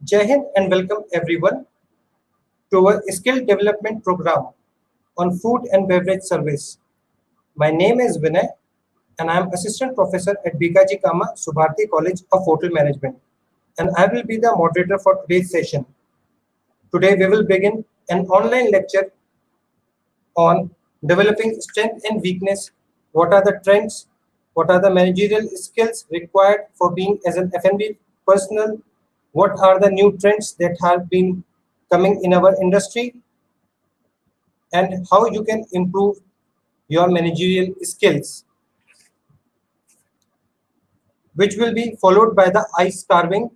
Jai Hind and welcome everyone to our skill development program on food and beverage service. My name is Vinay and I am assistant professor at Bhikaji Cama Subharti College of Hotel Management, and I will be the moderator for today's session. Today we will begin an online lecture on developing strength and weakness, what are the trends, what are the managerial skills required for being as an F&B personnel, what are the new trends that have been coming in our industry, and how you can improve your managerial skills, which will be followed by the ice carving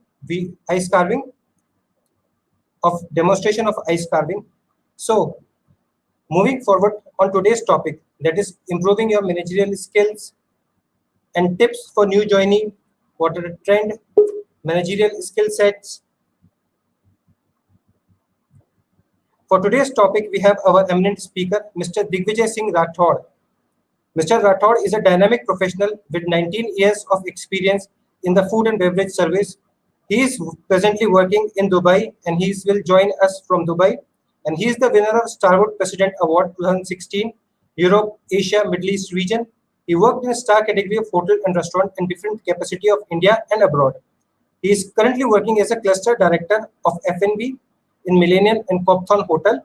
of demonstration of ice carving. So moving forward on today's topic, that is improving your managerial skills and tips for new joinee, what are the trend, managerial skill sets. For today's topic, we have our eminent speaker, Mr. Digvijay Singh Rathod. Mr. Rathod is a dynamic professional with 19 years of experience in the food and beverage service. He is presently working in Dubai and he will join us from Dubai. And he is the winner of Starwood President Award 2016, Europe, Asia, Middle East region. He worked in star category of hotel and restaurant in different capacity of India and abroad. He is currently working as a cluster director of F&B in Millennium and Copthorne Hotel,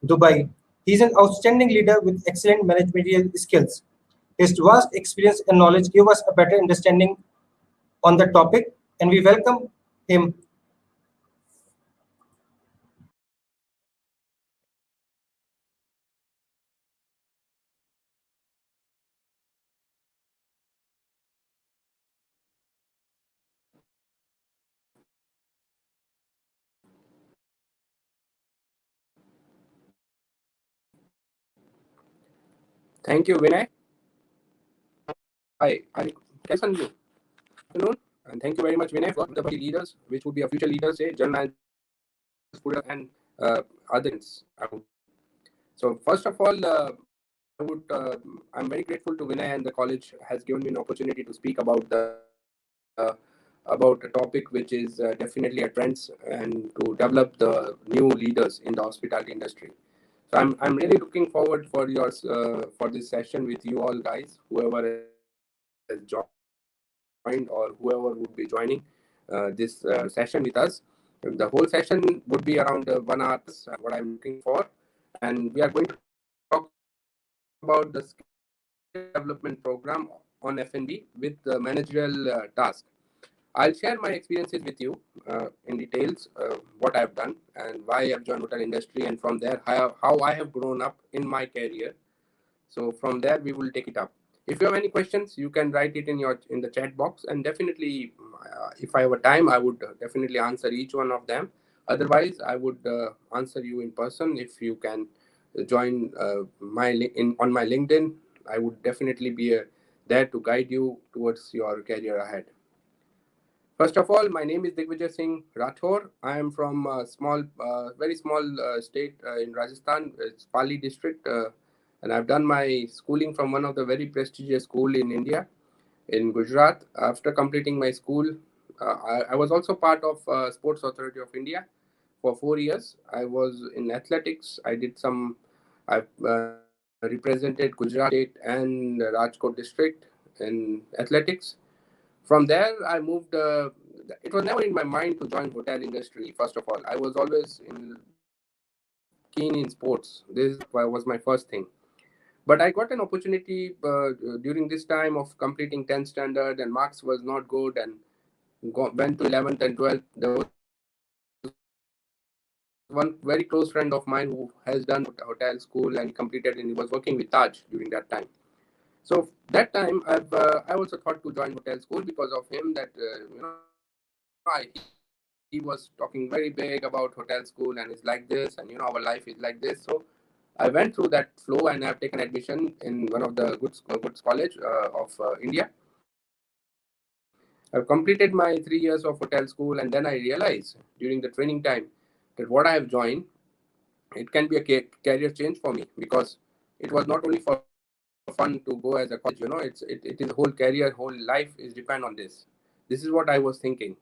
Dubai. He is an outstanding leader with excellent managerial skills. His vast experience and knowledge give us a better understanding on the topic, and we welcome him. Thank you, Vinay. I listen you. Afternoon, and thank you very much, Vinay, for the leaders, which would be our future leaders, say, general managers, food and others. So first of all, I'm very grateful to Vinay and the college has given me an opportunity to speak about a topic which is definitely a trends and to develop the new leaders in the hospitality industry. So I'm really looking forward for yours for this session with you all guys, whoever has joined or whoever would be joining this session with us. The whole session would be around 1 hour. What I'm looking for, and we are going to talk about the skill development program on F&B with the managerial task. I'll share my experiences with you in details, what I've done and why I've joined hotel industry, and from there how I have grown up in my career. So from there we will take it up. If you have any questions, you can write it in the chat box, and definitely, if I have a time, I would definitely answer each one of them. Otherwise, I would answer you in person. If you can join on my LinkedIn, I would definitely be there to guide you towards your career ahead. First of all, my name is Digvijay Singh Rathod. I am from a very small state in Rajasthan. It's Pali district, and I've done my schooling from one of the very prestigious school in India, in Gujarat. After completing my school, I was also part of Sports Authority of India for 4 years. I was in athletics. I represented Gujarat State and Rajkot district in athletics. From there, I moved. It was never in my mind to join hotel industry. First of all, I was always keen in sports. This was my first thing. But I got an opportunity during this time of completing 10th standard, and marks was not good, and went to 11th and 12th. There was one very close friend of mine who has done hotel school and completed, and he was working with Taj during that time. So that time, I also thought to join hotel school because of him. That he was talking very big about hotel school, and it's like this, and our life is like this. So I went through that flow, and I've taken admission in one of the good college of India. I've completed my 3 years of hotel school, and then I realized during the training time that what I have joined, it can be a career change for me, because it was not only for fun to go as a college. It is whole career, whole life is depend on this. This is what I was thinking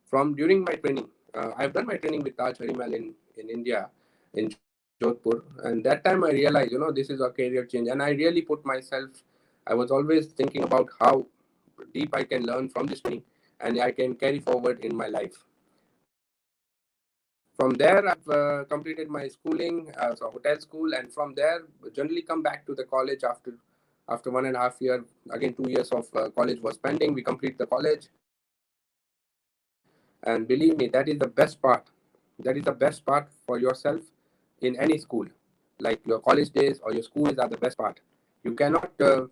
from during my training. I've done my training with Taj Harimal in India, in Jodhpur. And that time I realized, this is a career change. And I really put myself, I was always thinking about how deep I can learn from this training and I can carry forward in my life. From there, I've completed my schooling as a hotel school, and from there, generally come back to the college after 1.5 year. Again, 2 years of college was pending. We complete the college, and believe me, that is the best part. That is the best part for yourself in any school. Like your college days or your school days are the best part. You cannot, that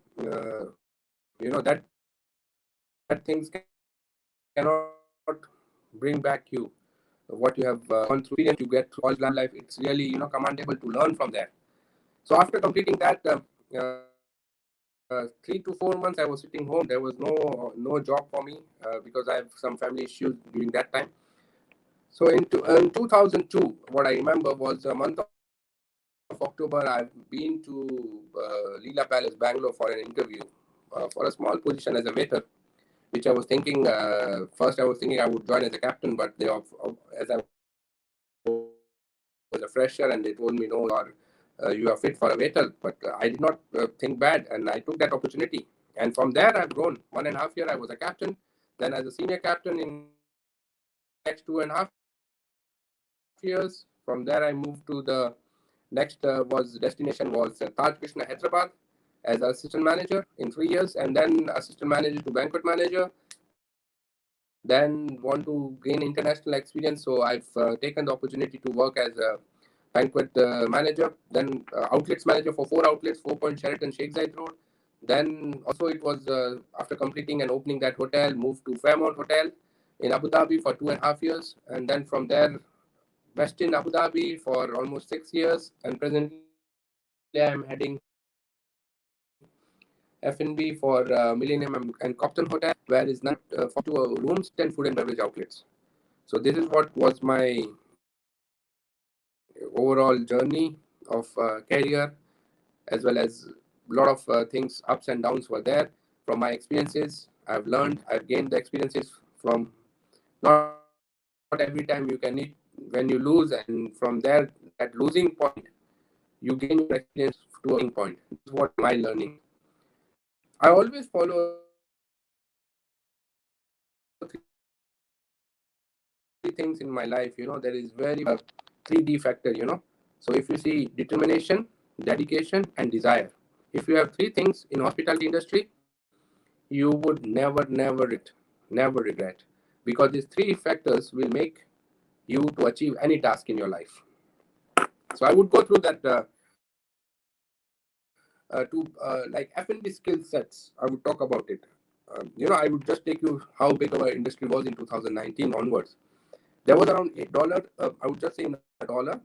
things cannot bring back you what you have gone through, experience you get through college life. It's really commendable to learn from there. So after completing that, 3 to 4 months I was sitting home. There was no job for me because I have some family issues during that time. So in 2002, what I remember was the month of October. I've been to Leela Palace, Bangalore, for an interview for a small position as a waiter, which I was thinking, first I was thinking I would join as a captain, but as I was a fresher, and they told me, no, you are fit for a waiter. But I did not think bad, and I took that opportunity. And from there I've grown. 1.5 year I was a captain, then as a senior captain. In next 2.5 years, from there I moved to the next was destination was Taj Krishna Hyderabad as assistant manager in 3 years, and then assistant manager to banquet manager, then want to gain international experience. So I've taken the opportunity to work as a banquet manager, then outlets manager for 4 outlets, 4 Point Sheraton Sheikh Zayed Road. Then also it was after completing and opening that hotel, moved to Fairmont Hotel in Abu Dhabi for 2.5 years, and then from there based in Abu Dhabi for almost 6 years, and presently I am heading F&B for Millennium and Coptham Hotel, where is 9 rooms, 42 rooms, 10 food and beverage outlets. So this is what was my overall journey of career, as well as a lot of things, ups and downs were there. From my experiences, I've learned, I've gained the experiences from. Not every time you can eat when you lose, and from there, that losing point, you gain your experience to a winning point. This is what my learning. I always follow 3 things in my life. There is very important 3D factor. So if you see determination, dedication, and desire. If you have 3 things in hospitality industry, you would never regret, because these 3 factors will make you to achieve any task in your life. So I would go through that like F&B skill sets. I would talk about it. I would just take you how big our industry was in 2019 onwards. There was around $8. I would just say in a dollar,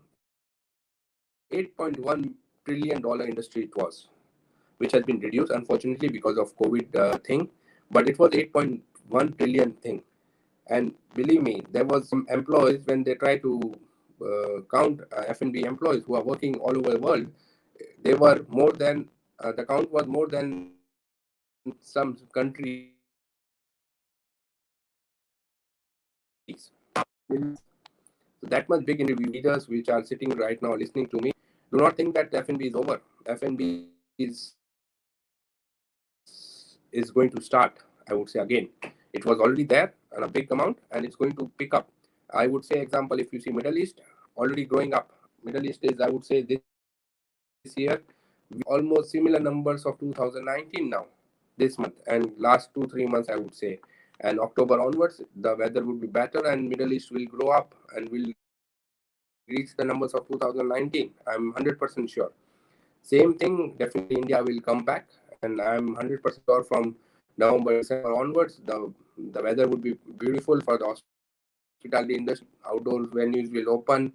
$8.1 trillion industry it was, which has been reduced unfortunately because of COVID thing, but it was 8.1 trillion thing. And believe me, there was some employees when they try to count F&B employees who are working all over the world. They were more than the count was more than some countries. So that much big individual leaders which are sitting right now listening to me, do not think that F&B is over. F&B is going to start, I would say again. It was already there on a big amount, and it's going to pick up. I would say example, if you see Middle East already growing up. Middle East is, I would say, this year we are almost similar numbers of 2019 now, this month and last 2 3 months I would say. And October onwards the weather would be better and Middle East will grow up and will reach the numbers of 2019. I'm 100% sure. Same thing, definitely India will come back, and I'm 100% sure from November, December onwards, the weather would be beautiful for the hospitality industry. Outdoor venues will open,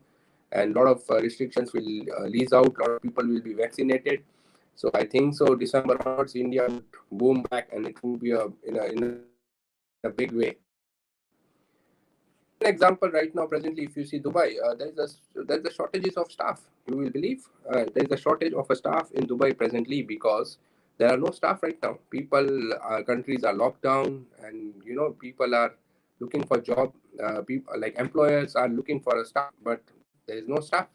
and a lot of restrictions will lease out. A lot of people will be vaccinated. So I think so. December onwards, India would boom back, and it would be in a big way. I'll give you an example right now. Presently, if you see Dubai, there's a shortages of staff. You will believe there is a shortage of a staff in Dubai presently because there are no staff right now. People, countries are locked down, and people are looking for job. People like employers are looking for a staff, but there is no staff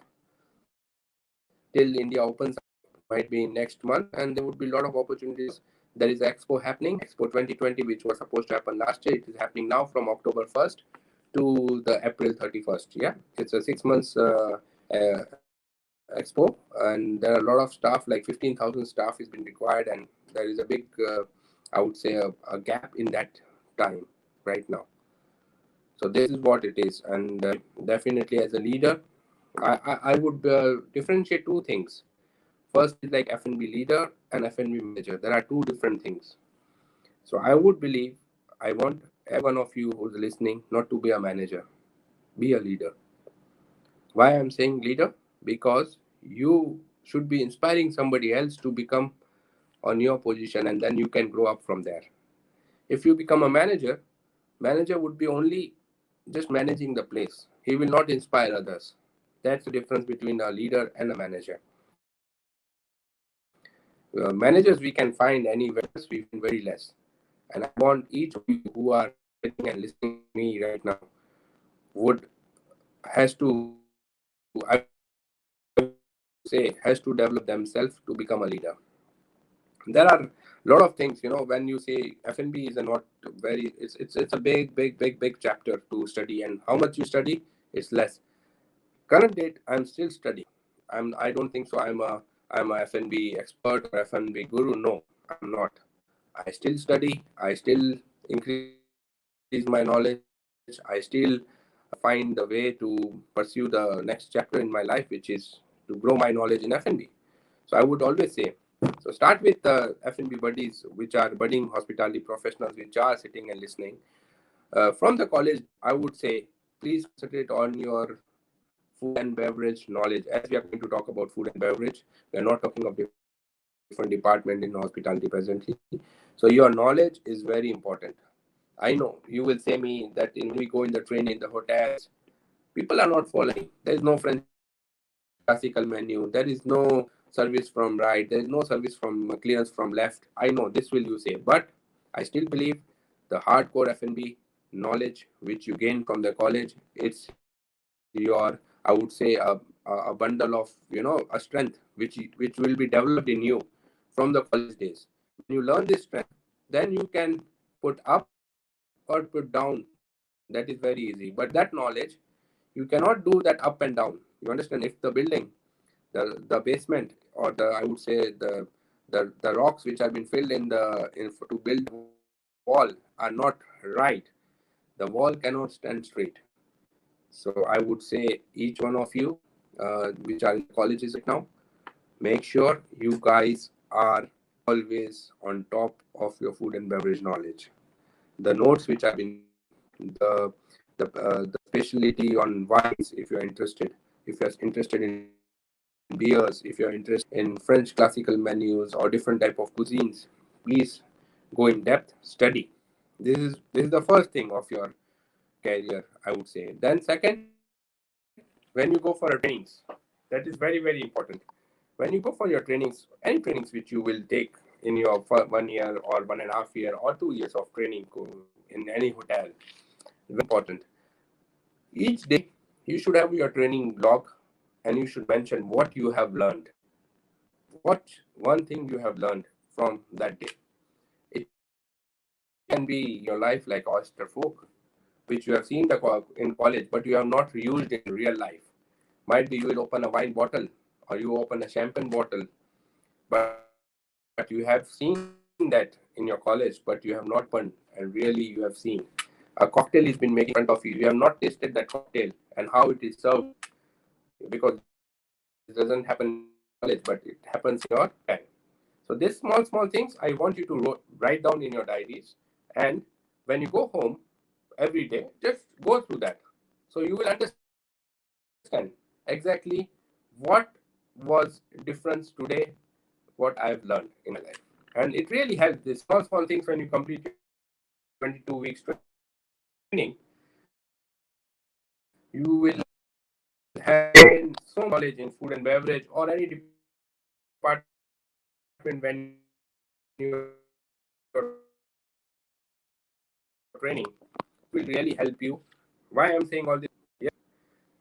till India opens up. Might be next month, and there would be a lot of opportunities. There is Expo happening, Expo 2020, which was supposed to happen last year. It is happening now from October 1st to the April 31st. Yeah, it's a 6 months expo, and there are a lot of staff, like 15,000 staff is been required, and there is a big, I would say, a gap in that time right now. So this is what it is, and definitely as a leader, I would differentiate two things. First is like F&B leader and F&B manager. There are two different things. So I would believe, I want every one of you who's listening not to be a manager, be a leader. Why I'm saying leader? Because you should be inspiring somebody else to become on your position, and then you can grow up from there. If you become a manager, manager would be only just managing the place. He will not inspire others. That's the difference between a leader and a manager. Managers we can find anywhere, we find very less. And I want each of you who are sitting and listening to me right now would has to, I would say, has to develop themselves to become a leader. There are a lot of things, when you say F&B is a not very, it's a big chapter to study, and how much you study is less. Current date, I'm still studying. I don't think so I'm a F&B expert or F&B guru. No, I'm not. I still study, I still increase my knowledge, I still find the way to pursue the next chapter in my life, which is to grow my knowledge in F&B. So I would always say, so start with the F&B buddies, which are budding hospitality professionals, which are sitting and listening. From the college, I would say, please concentrate on your food and beverage knowledge. As we are going to talk about food and beverage, we are not talking of different department in hospitality presently. So your knowledge is very important. I know you will say me that when we go in the train in the hotels, people are not following. There is no French classical menu. There is no service from right. There is no service from clearance from left. I know this will you say, but I still believe the hardcore F&B knowledge which you gain from the college, it's your, I would say, a bundle of a strength which will be developed in you from the college days. When you learn this strength, then you can put up or put down. That is very easy. But that knowledge, you cannot do that up and down. You understand? If the building, the basement, or the, I would say, the rocks which have been filled in to build the wall are not right, the wall cannot stand straight. So I would say each one of you, which are in the colleges right now, make sure you guys are always on top of your food and beverage knowledge. The notes which have been given, the specialty on wines, if you're interested, if you're interested in beers, if you're interested in French classical menus or different type of cuisines, please go in depth, study. This is the first thing of your career, I would say. Then second, when you go for a trainings, that is very, very important. When you go for your trainings, any trainings which you will take in your 1 year or 1.5 year or 2 years of training in any hotel, very important. Each day you should have your training log, and you should mention what you have learned. What one thing you have learned from that day. It can be your life like oyster folk, which you have seen in college, but you have not used in real life. Might be you will open a wine bottle or you open a champagne bottle, but you have seen that in your college, but you have not opened, and really you have seen a cocktail is been making in front of you. You have not tasted that cocktail and how it is served, because this doesn't happen in your college, but it happens in your hotel. So these small things I want you to write down in your diaries, and when you go home every day, just go through that. So you will understand exactly what was difference today, what I've learned in my life. And it really helps. These small things, when you complete your 22 weeks training, you will have gained so much knowledge in food and beverage or any department when you are training. So this is what I would say. So I would say, will really help you. Why I'm saying all this? Yeah,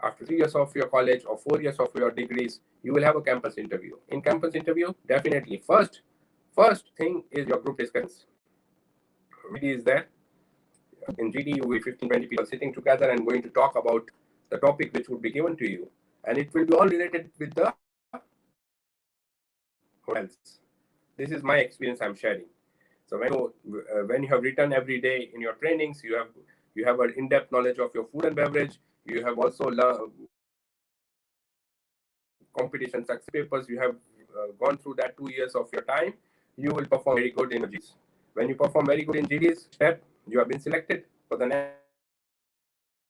after 3 years of your college or 4 years of your degrees, you will have a campus interview. In campus interview, definitely first thing is your group discussions. GD is there. In GD, you will be 15, 20 people sitting together and going to talk about the topic which would be given to you. And it will be all related with the hotels. This is my experience I'm sharing. So when you have written every day in your trainings, you have an in-depth knowledge of your food and beverage. You have also competition success papers. You have gone through that 2 years of your time. You will perform very good in GDs. When you perform very good in GDs, step, you have been selected for the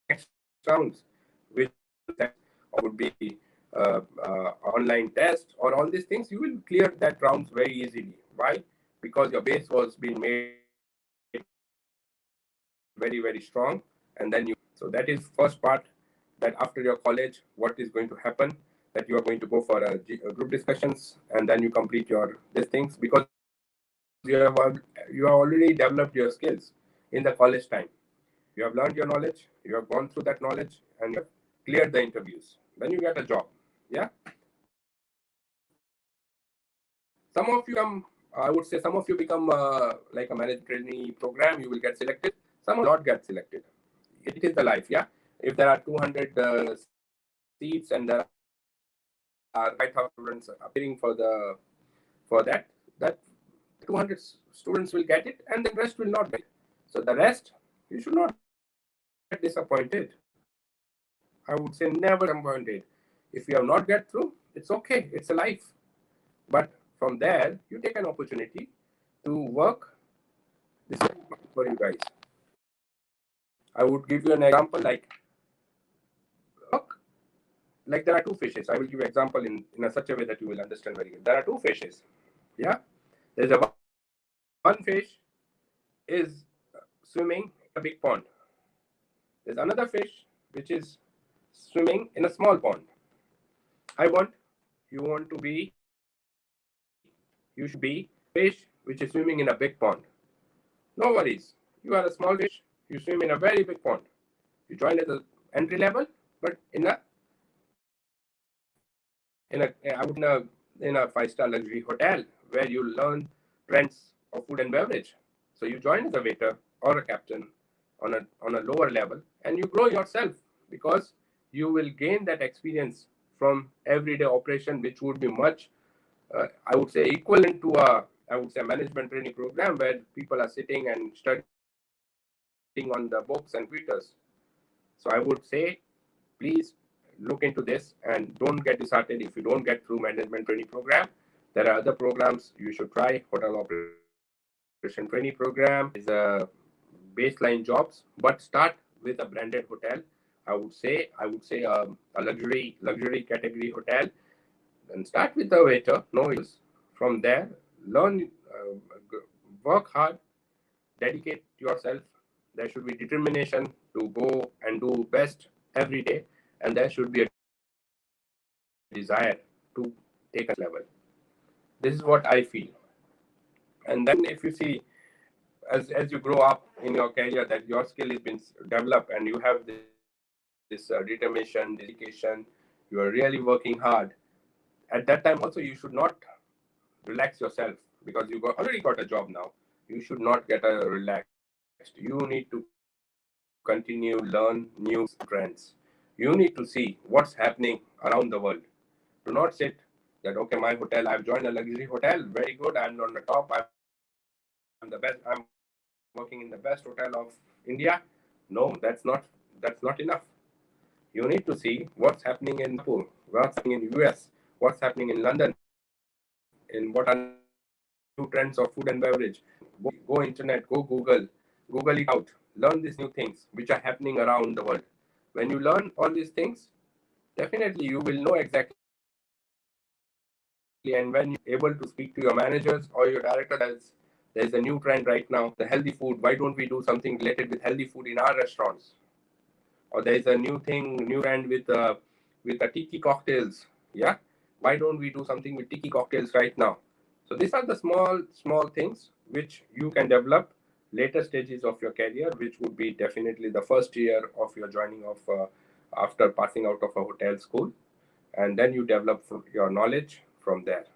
next rounds, which would be online test or all these things. You will clear that rounds very easily. Why? Because your base was being made very, very strong. And then so that is first part, that after your college, what is going to happen, that you are going to go for a group discussions, and then you complete your these things, because you have already developed your skills in the college time. You have learned your knowledge, you have gone through that knowledge, and you have cleared the interviews. Then you get a job. Yeah. Some of you I would say some of you become like a management trainee program, you will get selected. Some will not get selected. It is the life. Yeah. If there are 200 seats and there are 5,000 students appearing for that 200 students will get it, and the rest will not get it. So the rest, you should not get disappointed. I would say never disappointed. If you have not get through, it's okay. It's a life. But from there, you take an opportunity to work. This is for you guys. I would give you an example like there are two fishes. I will give you an example in such a way that you will understand very good. There are two fishes. Yeah. There's one fish is swimming in a big pond. There's another fish which is swimming in a small pond. You should be fish which is swimming in a big pond. No worries. You are a small fish. You swim in a very big pond. You join at the entry level, but in a 5-star luxury hotel where you learn trends of food and beverage. So you join as a waiter or a captain on a lower level, and you grow yourself, because you will gain that experience from everyday operation, which would be much, I would say, equivalent to a management training program where people are sitting and studying on the books and computers. So I would say, please look into this and don't get disheartened if you don't get through management training program. There are other programs you should try. Hotel operation training program is a baseline jobs, but start with a branded hotel. I would say a luxury category hotel, and start with the waiter. No issues. From there, learn, work hard, dedicate yourself. There should be determination to go and do best every day, and there should be a desire to take a level. This is what I feel. And then if you see, as you grow up in your career, that your skill has been developed and you have this determination, dedication, you are really working hard. At that time also, you should not relax yourself, because you already got a job now. You should not get relaxed. You need to continue, learn new trends. You need to see what's happening around the world. Do not sit that, okay, my hotel, I've joined a luxury hotel, very good, I'm on the top, I'm the best, I'm working in the best hotel of India. No, that's not enough. You need to see what's happening in Singapore, what's happening in US, what's happening in London, in what are new trends of food and beverage. Go internet, go Google it out, learn these new things which are happening around the world. When you learn all these things, definitely you will know exactly. And when you're able to speak to your managers or your director, there's a new trend right now, the healthy food. Why don't we do something related with healthy food in our restaurants? Or there's a new trend with the tiki cocktails. Yeah, why don't we do something with tiki cocktails right now? So these are the small things which you can develop later stages of your career, which would be definitely the first year of your joining of after passing out of a hotel school, and then you develop your knowledge from there.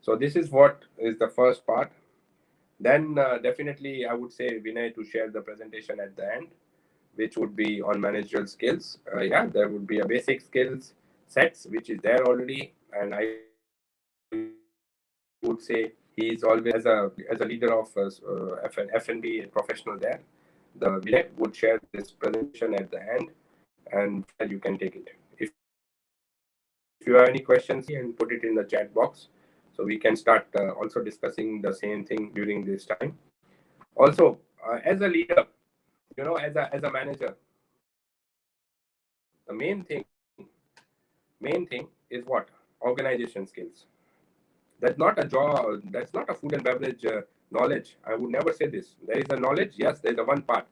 So this is what is the first part. Then definitely I would say Vinay to share the presentation at the end, which would be on managerial skills. Yeah, there would be a basic skills sets which is there already, and I would say he is always as a leader of F&B professional there. The Vinay would share this presentation at the end, and from there you can take it. If you have any questions, and put it in the chat box, so we can start also discussing the same thing during this time. Also, as a leader, as a manager, the main thing is what? Organization skills. That's not a food and beverage knowledge. I would never say this. There is a knowledge, yes, there's a one part.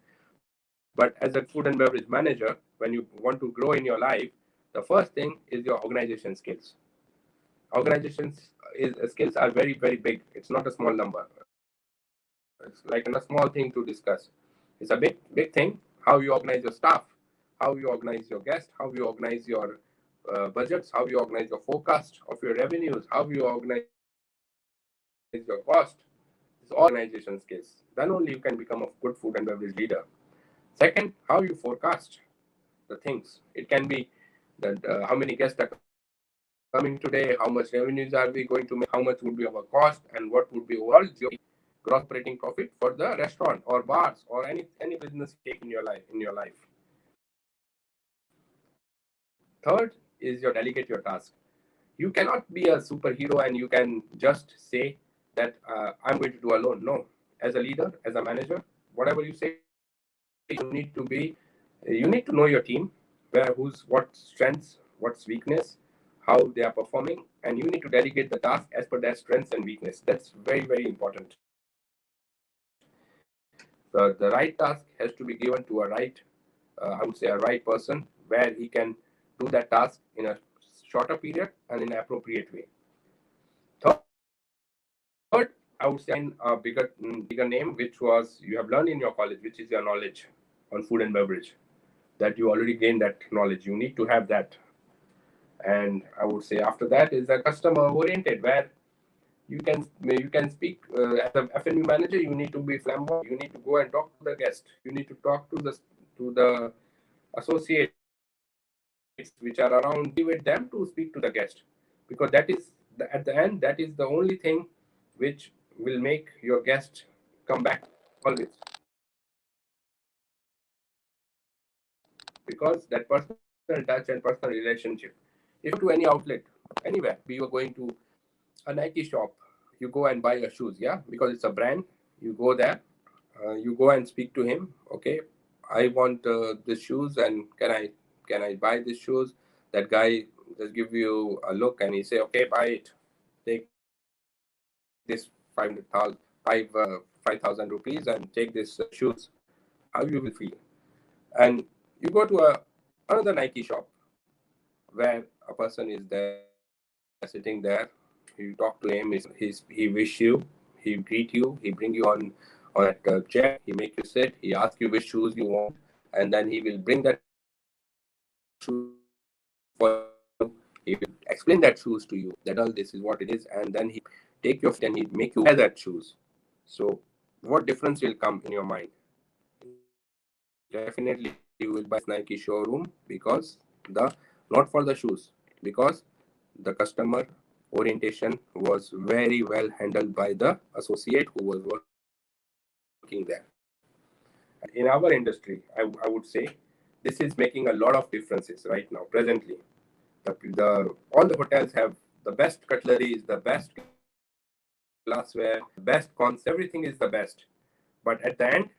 But as a food and beverage manager, when you want to grow in your life, the first thing is your organization skills. Skills are very, very big. It's not a small number. It's like not a small thing to discuss. It's a big thing. How you organize your staff, how you organize your guests, how you organize your budgets, how you organize your forecast of your revenues, how you organize your cost. It's all organization skills. Then only you can become a good food and beverage leader. Second, how you forecast the things. It can be that how many guests are coming today, how much revenues are we going to make, how much would be our cost, and what would be overall gross operating profit for the restaurant or bars or any business you take in your life. Third is your delegate your task. You cannot be a superhero and you can just say that I'm going to do alone. No, as a leader, as a manager, whatever you say, you need to know your team, what strengths, what's weakness, how they are performing, and you need to delegate the task as per their strengths and weakness. That's very, very important. The right task has to be given to a right, I would say, a right person where he can do that task in a shorter period and in an appropriate way. Third, I would say a bigger name, which was you have learned in your college, which is your knowledge on food and beverage. That you already gained that knowledge. You need to have that. And I would say after that is a customer oriented, where you can speak as a F&B manager. You need to be flamboyant. You need to go and talk to the guest. You need to talk to the associates which are around. Motivate them to speak to the guest, because that is at the end that is the only thing which will make your guest come back always, because that personal touch and personal relationship. If you go to any outlet anywhere, be you are going to a Nike shop, you go and buy your shoes, yeah, because it's a brand. You go there, you go and speak to him. Okay, I want the shoes, and can I buy these shoes? That guy just give you a look and he say, okay, buy it. Take this 5,000 rupees and take this shoes. How you will feel? And you go to another Nike shop where a person is there sitting there. You talk to him. He wish you. He greet you. He bring you on that chair. He make you sit. He ask you which shoes you want, and then he will bring that shoes for you. He will explain that shoes to you. That all this is what it is, and then he take your feet and he make you wear that shoes. So what difference will come in your mind? Definitely you will buy this Nike showroom because not for the shoes, because the customer orientation was very well handled by the associate who was working there. And in our industry, I would say this is making a lot of differences right now presently. All the hotels have the best cutleries, the best glassware, best concept, everything is the best. But at the end,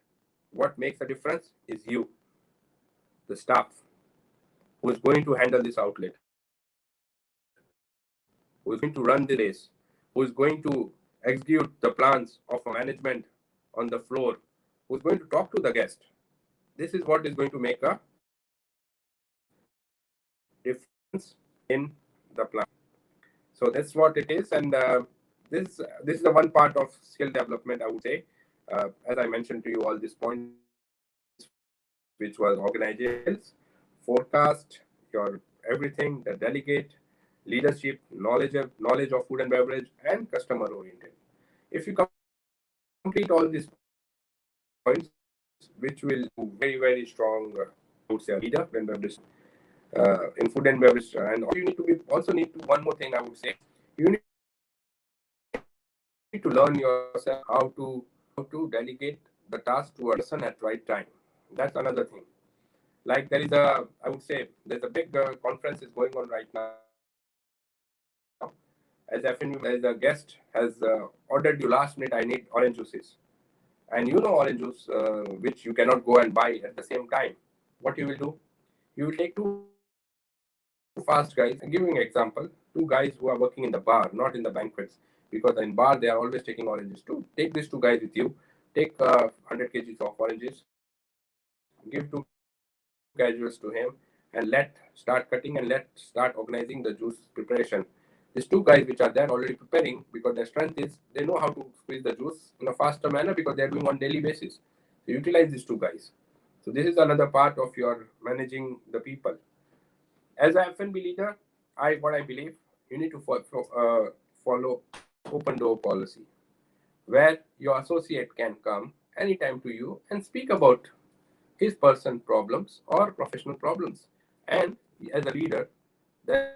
what makes a difference is you, the staff, who is going to handle this outlet, who is going to run this place, who is going to execute the plans of a management on the floor, who is going to talk to the guest. This is what is going to make a difference in the plan. So that's what it is, and this is the one part of skill development, I would say. As I mentioned to you, all these points, which was organizational skills, forecast, your everything, the delegate, leadership, knowledge of food and beverage, and customer oriented. If you complete all these points, which will very, very strong, I would say, a leader when beverage in food and beverage. And also you need to be also need to one more thing I would say, you need to learn yourself how to delegate the task to a right person at right time. That's another thing. Like there is a, I would say, there's a big conference is going on right now. As FNU, as a guest has ordered you last minute, I need orange juices. And you know orange juice, which you cannot go and buy at the same time. What you will do? You will take two fast guys. I'm giving you an example. Two guys who are working in the bar, not in the banquets, because in bar they are always taking oranges too. Take these two guys with you. Take 100 kgs of oranges. Give two casuals to him, and let start cutting and let start organizing the juice preparation. These two guys which are there already preparing, because their strength is they know how to squeeze the juice in a faster manner because they are doing on daily basis. So utilize these two guys. So this is another part of your managing the people. As a F&B leader, what I believe, you need to follow open door policy, where your associate can come anytime to you and speak about his personal problems or professional problems. And as a leader, that's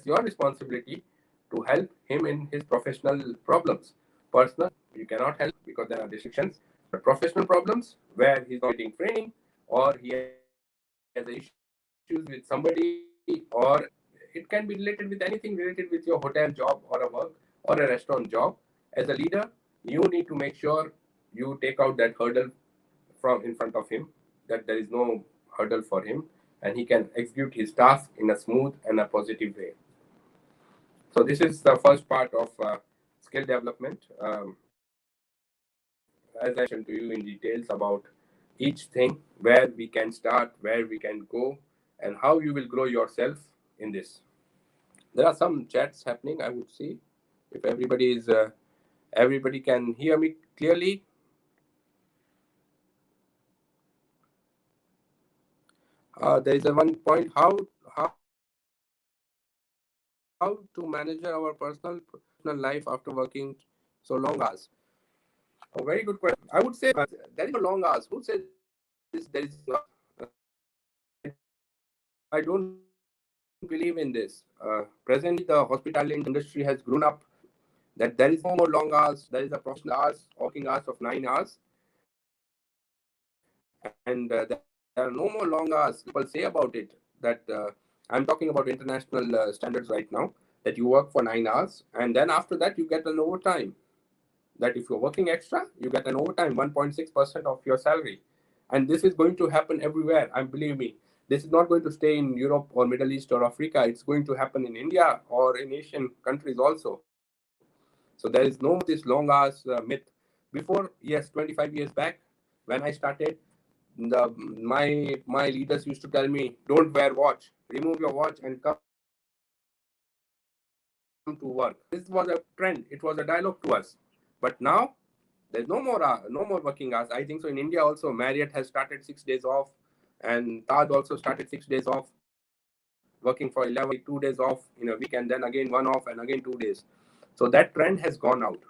your responsibility to help him in his professional problems. Personal, you cannot help because there are restrictions. But professional problems, where he's not getting training, or he has issues with somebody, or it can be related with anything related with your hotel job or a work or a restaurant job. As a leader, you need to make sure you take out that hurdle from in front of him, that there is no hurdle for him, and he can execute his task in a smooth and a positive way. So this is the first part of skill development. As I mentioned to you in details about each thing, where we can start, where we can go, and how you will grow yourself in this. There are some chats happening. I would see if everybody can hear me clearly. There is a one point, how to manage our personal life after working so long hours. A very good question. I would say there is no long hours. Who says there is no long hours? I don't believe in this. Presently, the hospitality industry has grown up that there is no more long hours. There is a professional hours, working hours of 9 hours, and there are no more long hours. People say about it that I'm talking about international standards right now. That you work for 9 hours, and then after that you get an overtime. That if you're working extra, you get an overtime, 1.6% of your salary. And this is going to happen everywhere. And believe me, this is not going to stay in Europe or Middle East or Africa. It's going to happen in India or in Asian countries also. So there is no more this long hours myth. Before, yes, 25 years back, when I started, my leaders used to tell me, don't wear watch, remove your watch and come to work. This was a trend. It was a dialogue to us. But now there's no more working hours. I think so. In India also, Marriott has started 6 days off, and Taj also started 6 days off, working for 11 hours a day, 2 days off in a week, and then again 1 off and again 2 days. So that trend has gone out.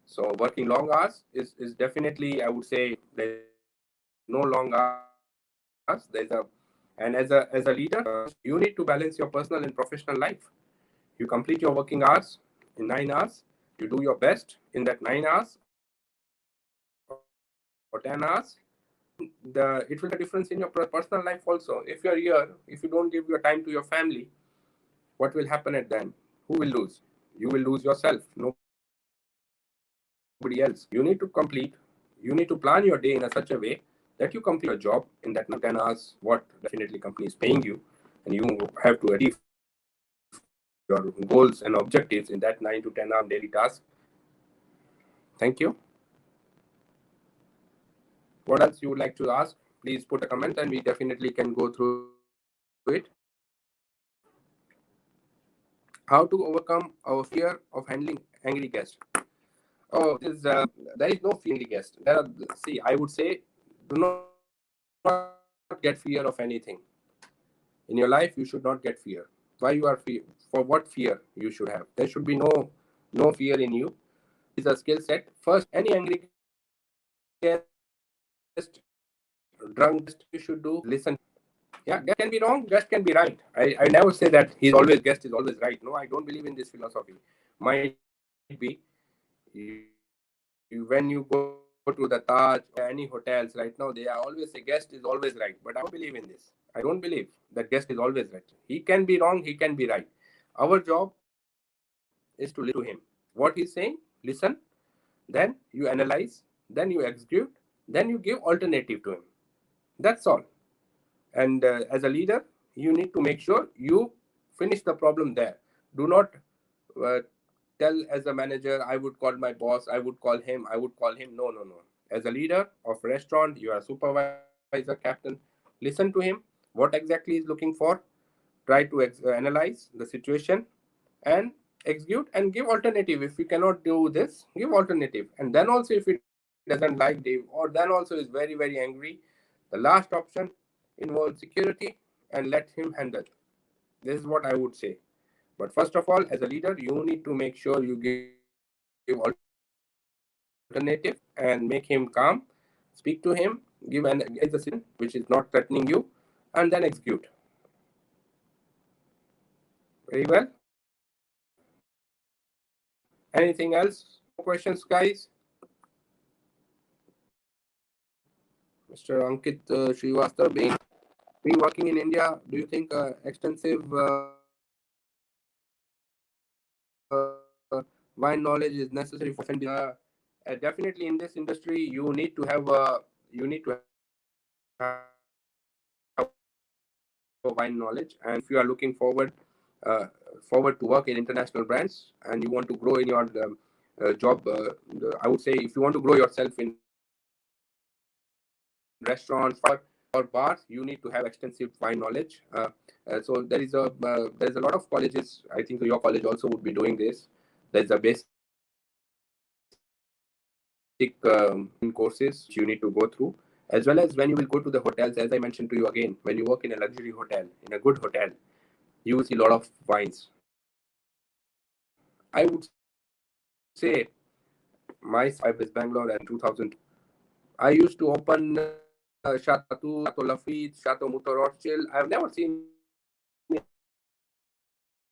So working long hours is definitely, I would say, there's no long hours. And as a leader, you need to balance your personal and professional life. You complete your working hours in 9 hours. You do your best in that 9 hours or 10 hours. It will make a difference in your personal life also. If you're here, if you don't give your time to your family, what will happen at then? Who will lose? You will lose yourself, nobody else. You need to complete. You need to plan your day in a such a way that you complete your job in that 9 to 10 hours, what definitely company is paying you, and you have to achieve your goals and objectives in that 9 to 10 hour daily task. Thank you. What else you would like to ask? Please put a comment and we definitely can go through it. How to overcome our fear of handling angry guests. Oh, there is no fear in the guest. There are, see, I would say, do not get fear of anything. In your life, you should not get fear. Why you are fear? For what fear you should have? There should be no fear in you. Is a skill set. First, any angry guest, drunk guest, you should do listen. Yeah, guest can be wrong, guest can be right. I never say that guest is always right. No, I don't believe in this philosophy. Might be when you go to the Taj or any hotels right now, they are always say guest is always right. But I don't believe in this. I don't believe that guest is always right. He can be wrong, he can be right. Our job is to listen to him. What he's saying, listen, then you analyze, then you execute, then you give alternative to him. That's all. And as a leader, you need to make sure you finish the problem there. Do not uh, tell as a manager, I would call my boss, I would call him, I would call him. No, no, no. As a leader of restaurant, you are a supervisor, captain. Listen to him. What exactly he's looking for. Try to analyze the situation and execute and give alternative. If you cannot do this, give alternative. And then also, if he doesn't like Dave, or then also is very angry, the last option involves security and let him handle. This is what I would say. But first of all, as a leader, you need to make sure you give alternative and make him calm. Speak to him, give an is the situation which is not threatening you, and then execute. Very well. Anything else? More questions, guys? Mr. Ankit Srivastava, being working in India, do you think extensive wine knowledge is necessary for FND? Definitely, in this industry, you need to have a wine knowledge. And if you are looking forward to work in international brands and you want to grow in your job, I would say if you want to grow yourself in restaurants or bars, you need to have extensive wine knowledge. So there is a lot of colleges. I think so your college also would be doing this. There's a basic wine courses which you need to go through, as well as when you will go to the hotels. As I mentioned to you again, when you work in a luxury hotel, in a good hotel, you will see a lot of wines. I would say my first job is Bangalore in 2002. I used to open Chateau Lafite, Chateau Mutter Rothschild. I've never seen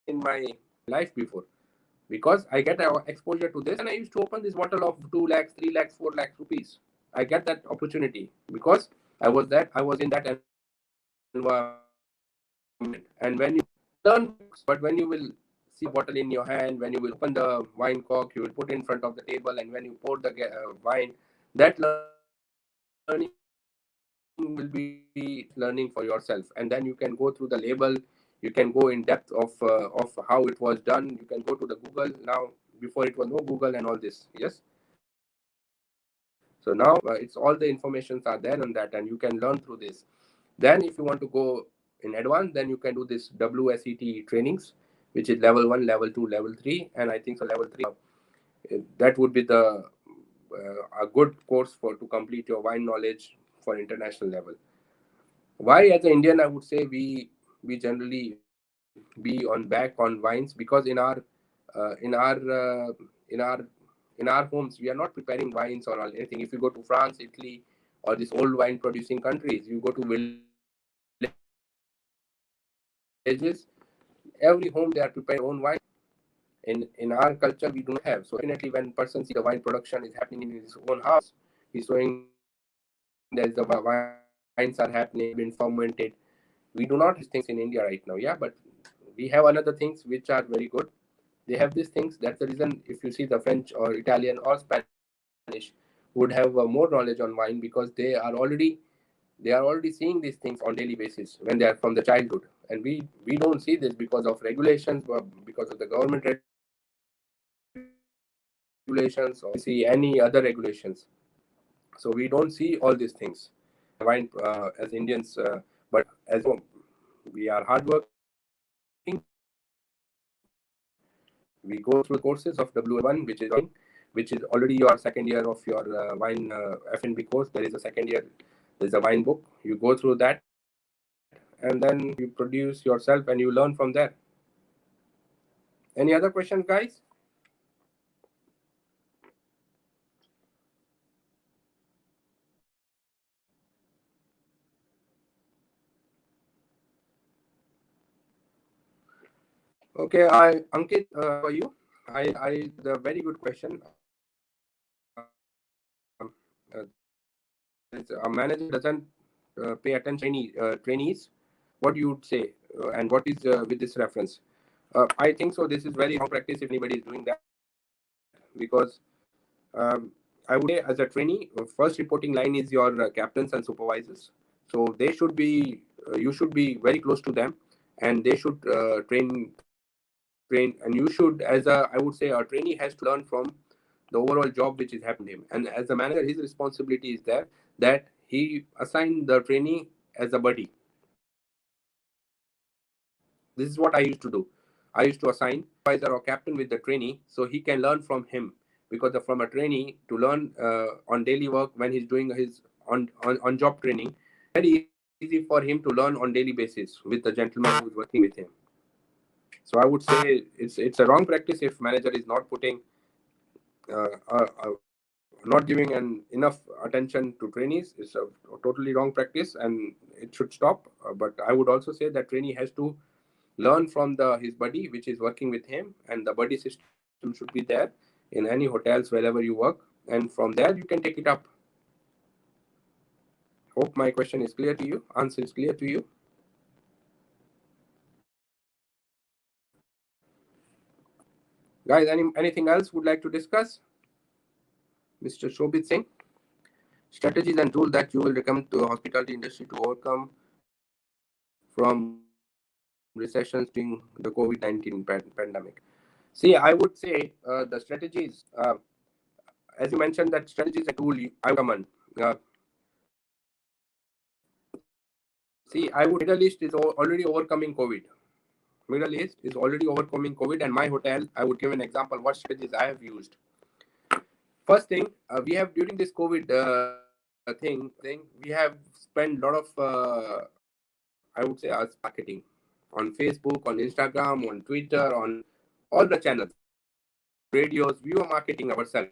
in my life before, because I get exposure to this, and I used to open this bottle of 2 lakhs, 3 lakhs, 4 lakhs rupees. I get that opportunity because I was in that environment. And when you learn books, but when you will see a bottle in your hand, when you will open the wine cork, you will put in front of the table, and when you pour the wine, that learning will be learning for yourself. And then you can go through the label, you can go in depth of how it was done. You can go to the Google now. Before it was no Google and all this. Yes. So now it's all the informations are there on that, and you can learn through this. Then if you want to go in advance, then you can do this WSET trainings, which is level 1, level 2, level 3, and I think so level 3 that would be the a good course for to complete your wine knowledge for international level. Why, as an Indian, I would say we generally be on back on wines, because uh, in our uh, in our in our homes we are not preparing wines or anything. If you go to France, Italy, or these old wine producing countries, you go to villages, every home they are preparing their own wine. In our culture, we do not have. So definitely, when person sees the wine production is happening in his own house, he's showing that the wines are happening, the wines have been fermented. We do not have these things in India right now. Yeah, but we have another things which are very good. They have these things. That's the reason. If you see the French or Italian or Spanish would have more knowledge on wine, because they are already seeing these things on daily basis when they are from the childhood. And we don't see this because of regulations, because of the government regulations, or see any other regulations. So we don't see all these things as Indians. But as you know, we are hardworking. We go through the courses of WA1, which is wine, which is already your second year of your wine F&B course. There is a second year, there's a wine book. You go through that, and then you produce yourself and you learn from there. Any other questions, guys? Okay, Ankit, how are you? The very good question. A manager doesn't pay attention to any trainees. What you would say, and what is with this reference? I think so. This is very wrong practice if anybody is doing that, because I would say, as a trainee, first reporting line is your captains and supervisors. So they should be, you should be very close to them, and they should train, and you should, as a, I would say, a trainee has to learn from the overall job which is happening to him. And as a manager, his responsibility is there that he assigned the trainee as a buddy. This is what I used to do. I used to assign supervisor or captain with the trainee so he can learn from him. Because from a trainee to learn on daily work when he's doing his on job training, very easy for him to learn on daily basis with the gentleman who's working with him. So I would say it's a wrong practice if manager is not putting not giving enough attention to trainees. Is a totally wrong practice, and it should stop. But I would also say that trainee has to learn from his buddy which is working with him, and the buddy system should be there in any hotels wherever you work, and from there you can take it up. Hope my question is clear to you, answer is clear to you. Guys, anything else would like to discuss? Mr. Shobit Singh, strategies and tools that you will recommend to the hospitality industry to overcome from recessions during the COVID-19 pandemic. See, I would say the strategies, as you mentioned, that strategies and tool I recommend. See, I would Middle East is already overcoming COVID. Middle East is already overcoming COVID, and my hotel, I would give an example what strategies I have used. First thing, we have during this COVID thing, we have spent a lot of, I would say, us marketing on Facebook, on Instagram, on Twitter, on all the channels, radios. We were marketing ourselves.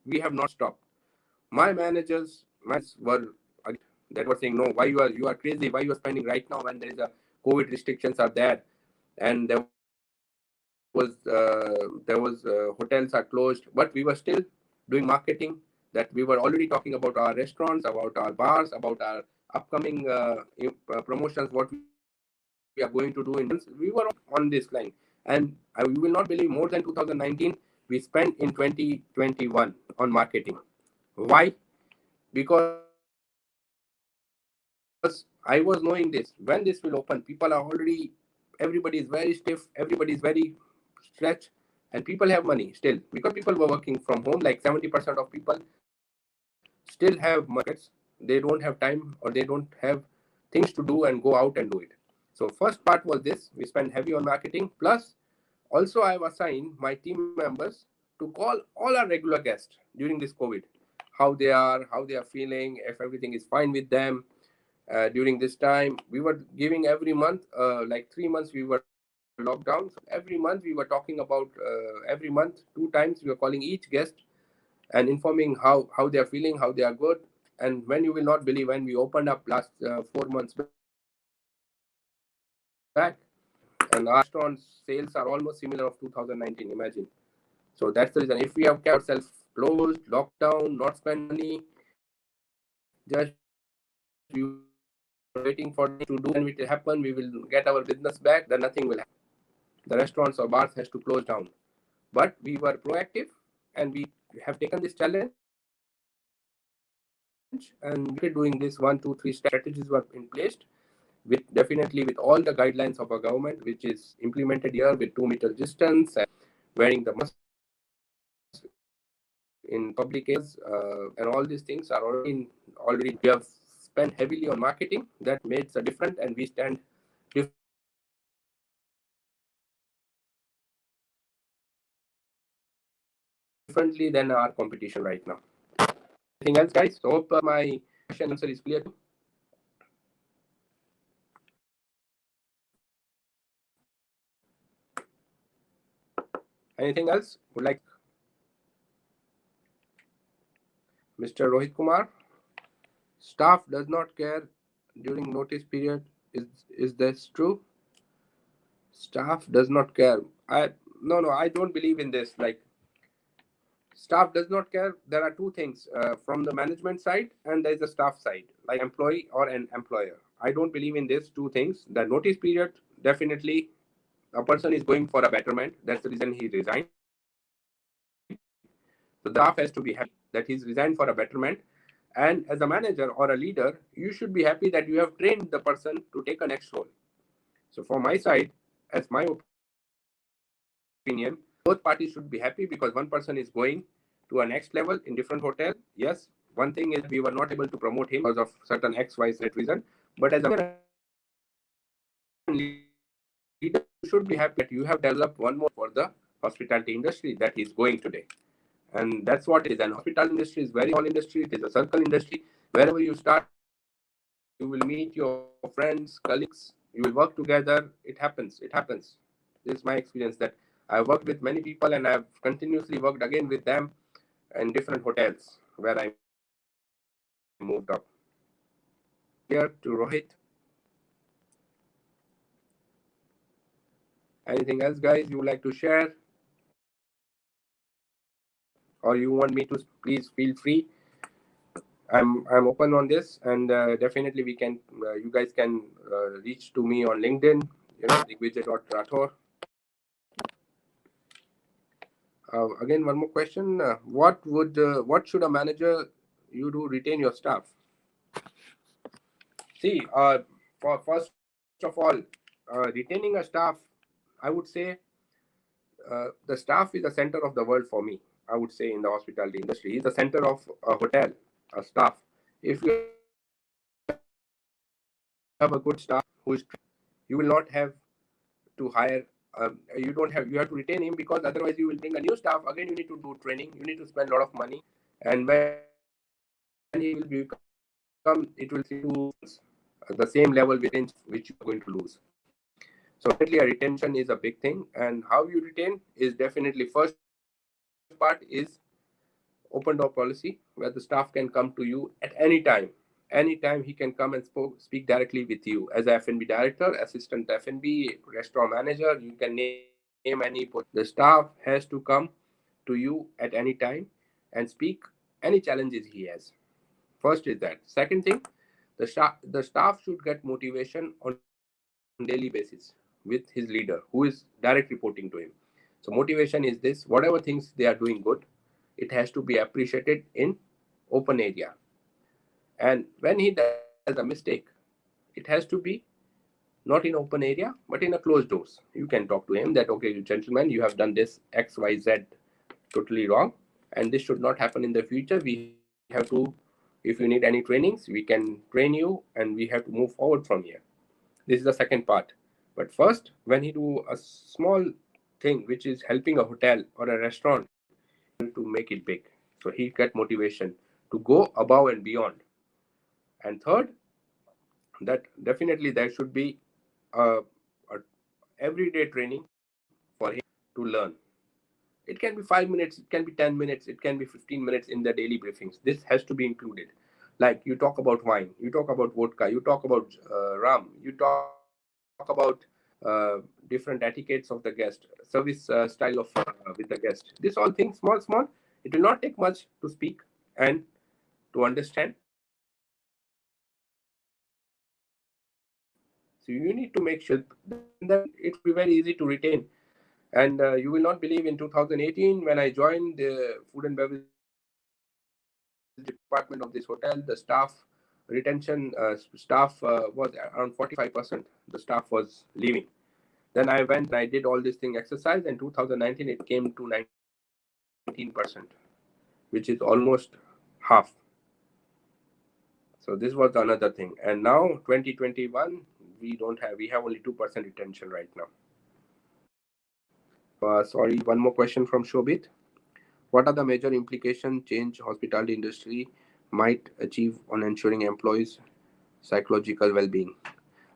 We have not stopped. My managers were that were saying, no, why you are crazy, why you are spending right now when there is a COVID restrictions are there, and there was hotels are closed, but we were still doing marketing, that we were already talking about our restaurants, about our bars, about our upcoming promotions, what we are going to do in. We were on this line, and you will not believe, more than 2019 we spent in 2021 on marketing. Why? Because I was knowing this, when this will open, people are already, everybody is very stiff, everybody is very stretched, and people have money still, because people were working from home. Like 70% of people still have markets, they don't have time, or they don't have things to do and go out and do it. So first part was this, we spent heavy on marketing. Plus also I have assigned my team members to call all our regular guests during this COVID, how they are feeling, if everything is fine with them. During this time, we were giving every month, like 3 months we were locked down. So every month we were talking about, every month 2 times we were calling each guest and informing how they are feeling, how they are good. And when you will not believe, when we opened up last 4 months back, and our restaurant sales are almost similar of 2019. Imagine. So that's the reason. If we have kept ourselves closed, locked down, not spend money, just we waiting for it to do, and it will happen, we will get our business back, then nothing will happen. The restaurants or bars has to close down. But we were proactive, and we have taken this challenge, and we are doing this 1, 2, 3 strategies were in place, with definitely with all the guidelines of our government, which is implemented here, with 2 meter distance and wearing the mask in public areas, and all these things are already we have spent heavily on marketing. That makes a difference, and we stand differently than our competition right now. Anything else, guys? So hope my question answer is clear. Anything else? Would like Mr. Rohit Kumar? Staff does not care during notice period. Is this true? Staff does not care. No, I don't believe in this. Like, staff does not care. There are two things from the management side, and there is a staff side, like employee or an employer. I don't believe in these two things. The notice period, definitely a person is going for a betterment. That's the reason he resigned. So the staff has to be happy that he's resigned for a betterment. And as a manager or a leader, you should be happy that you have trained the person to take a next role. So from my side, as my opinion, both parties should be happy because one person is going to a next level in different hotel. Yes, one thing is we were not able to promote him because of certain XYZ reason. But as a leader, you should be happy that you have developed one more for the hospitality industry that is going today. And that's what it is. And hospitality industry is very small industry. It is a circle industry. Wherever you start, you will meet your friends, colleagues. You will work together. It happens. It happens. This is my experience that I've worked with many people and I've continuously worked again with them in different hotels where I moved up. Here to Rohit. Anything else, guys, you would like to share? Or you want me to, please feel free. I'm open on this, and definitely we can. You guys can reach to me on LinkedIn. Digvijay.rathor. Again, one more question. What should a manager you do retain your staff? See, for first of all, retaining a staff, I would say the staff is the center of the world for me. I would say in the hospitality industry, is the center of a hotel, a staff. If you have a good staff who is, you will not have to hire. You have to retain him because otherwise you will bring a new staff. Again, you need to do training. You need to spend a lot of money, and when he will become, it will to the same level within which you are going to lose. So definitely, a retention is a big thing, and how you retain is definitely first part is open door policy where the staff can come to you at any time. Anytime he can come and speak directly with you as a F&B director, assistant F&B, restaurant manager. You can name any. The staff has to come to you at any time and speak any challenges he has. First is that. Second thing, the staff should get motivation on daily basis with his leader who is direct reporting to him. So motivation is this: whatever things they are doing good, it has to be appreciated in open area. And when he does a mistake, it has to be not in open area, but in a closed doors. You can talk to him that, okay, gentlemen, you have done this XYZ totally wrong, and this should not happen in the future. We have to, if you need any trainings, we can train you, and we have to move forward from here. This is the second part. But first, when he do a small thing which is helping a hotel or a restaurant to make it big, so he get motivation to go above and beyond. And third, that definitely there should be a everyday training for him to learn. It can be 5 minutes, it can be 10 minutes, it can be 15 minutes in the daily briefings. This has to be included. Like you talk about wine, you talk about vodka, you talk about rum, you talk about different etiquettes of the guest, service style of with the guest. This all things, small. It will not take much to speak and to understand. So you need to make sure that it will be very easy to retain. And you will not believe in 2018 when I joined the food and beverage department of this hotel, the staff retention staff was around 45%. The staff was leaving. Then I went and I did all this thing exercise. In 2019, it came to 19%, which is almost half. So this was another thing. And now 2021, we have only 2% retention right now. Sorry, one more question from Shobit. What are the major implications change hospitality industry might achieve on ensuring employees' psychological well-being?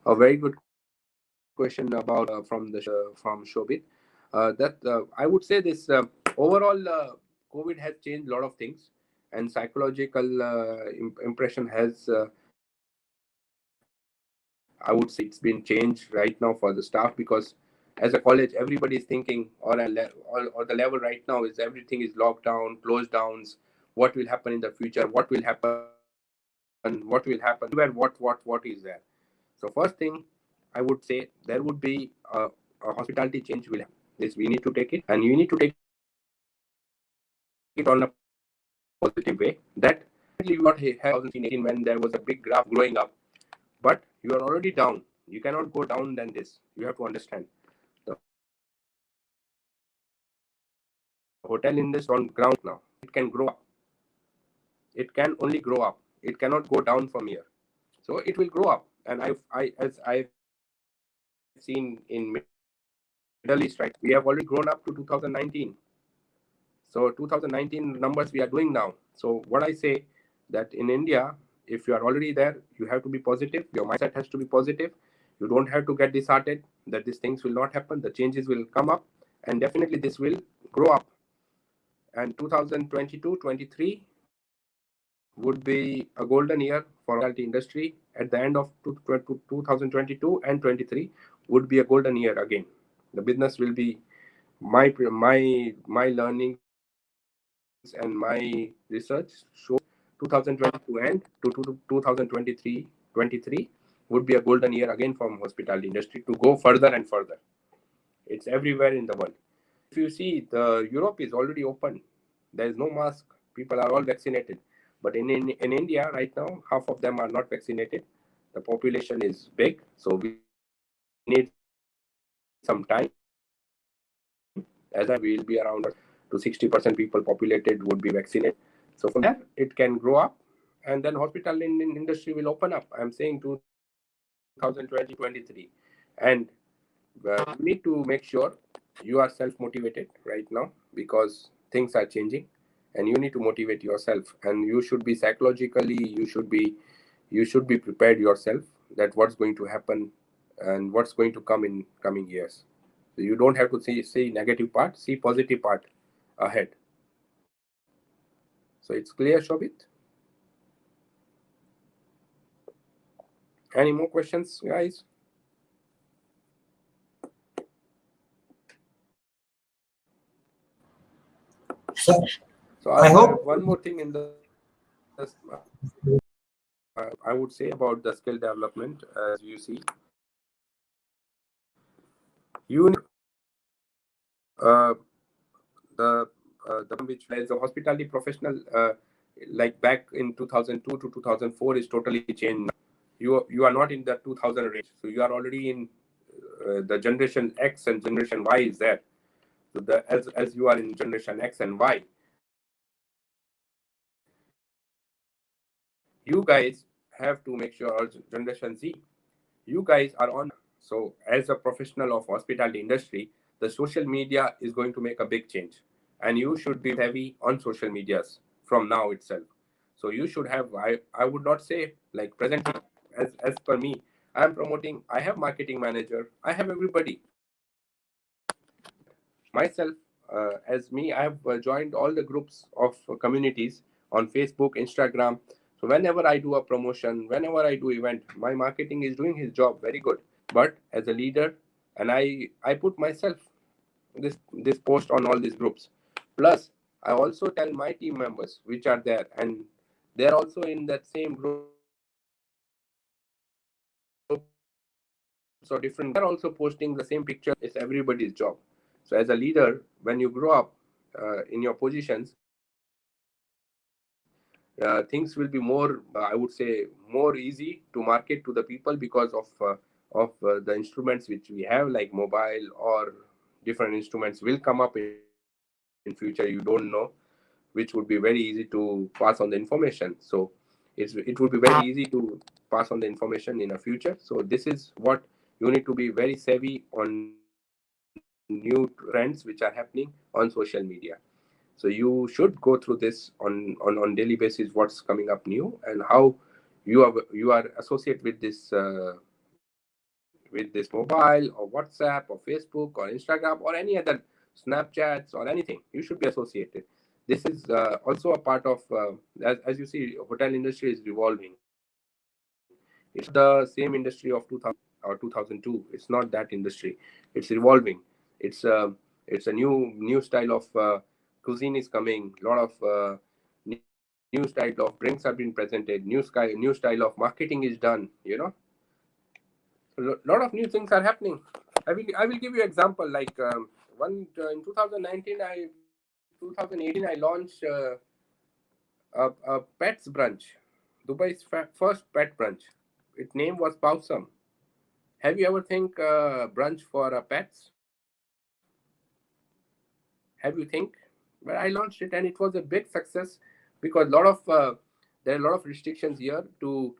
A very good question about from Shobit. That I would say this overall COVID has changed a lot of things, and psychological impression has I would say it's been changed right now for the staff, because as a college everybody is thinking, or the level right now is everything is locked down, closed downs. What will happen in the future? What will happen everywhere? What is there? So first thing I would say, there would be a hospitality change will happen. This we need to take it, and you need to take it on a positive way. That definitely you got have 2018 when there was a big graph growing up, but you are already down. You cannot go down than this. You have to understand. The hotel industry is on ground now. It can grow up. It can only grow up. It cannot go down from here. So it will grow up. And I've seen in Middle East, right? We have already grown up to 2019. So 2019 numbers we are doing now. So what I say, that in India, if you are already there, you have to be positive. Your mindset has to be positive. You don't have to get disheartened that these things will not happen. The changes will come up, and definitely this will grow up. And 2022-23 would be a golden year for hospitality industry. At the end of 2022 and 23 would be a golden year again. The business will be my learnings and my research shows 2022 and to 2023 would be a golden year again from hospitality industry to go further and further. It's everywhere in the world. If you see, the Europe is already open. There is no mask. People are all vaccinated. But in India right now, half of them are not vaccinated. The population is big, so we need some time. As I mentioned, we'll be around 50% to 60% people populated would be vaccinated. So from there, it can grow up, and then hospital industry will open up. I'm saying 2020-23, and you need to make sure you are self motivated right now, because things are changing, and you need to motivate yourself, and you should be psychologically, you should be prepared yourself that what's going to happen and what's going to come in coming years. So you don't have to see negative part, see positive part ahead. So it's clear, Shobit? Any more questions, guys? So So I hope one more thing in this, I would say about the skill development. As you see, you the which as a hospitality professional, like back in 2002 to 2004 is totally changed now. You are not in the 2000 range, so you are already in the generation X, and generation Y is there. So as you are in generation X and Y, you guys have to make sure, or generation Z, you guys are on now. So as a professional of hospitality industry, the social media is going to make a big change, and you should be very savvy on social medias from now itself. So you should have, I would not say like presently, as per me, I am promoting, I have marketing manager, I have everybody. But myself, as me, I have joined all the groups of communities on Facebook, Instagram. So whenever I do a promotion, whenever I do event, my marketing is doing his job very good. But as a leader, and I put myself this post on all these groups. Plus, I also tell my team members which are there, and they're also in that same groups or different groups. They're also posting the same pictures. It's everybody's job. So as a leader, when you grow up in your positions, things will be more, I would say, more easy to market to the people, because of the instruments which we have, like mobile, or different instruments will come up in future. You don't know which would be very easy to pass on the information. So it would be very easy to pass on the information in a future. So this is what you need to be very savvy on new trends which are happening on social media. So you should go through this on daily basis. What's coming up new and how you are associated with this mobile or WhatsApp or Facebook or Instagram or any other Snapchats or anything. You should be associated. This is also a part of as you see, hotel industry is revolving. It's not the same industry of 2000 or 2002. It's not that industry. It's revolving. It's a new style of cuisine is coming. A lot of new style of drinks have been presented. New style of marketing is done. A lot of new things are happening. I will give you example like one in 2019 2018 I launched a pets brunch, Dubai's first pet brunch. Its name was Pausam. Have you ever think brunch for pets? Have you think? Well, I launched it and it was a big success because there are a lot of restrictions here to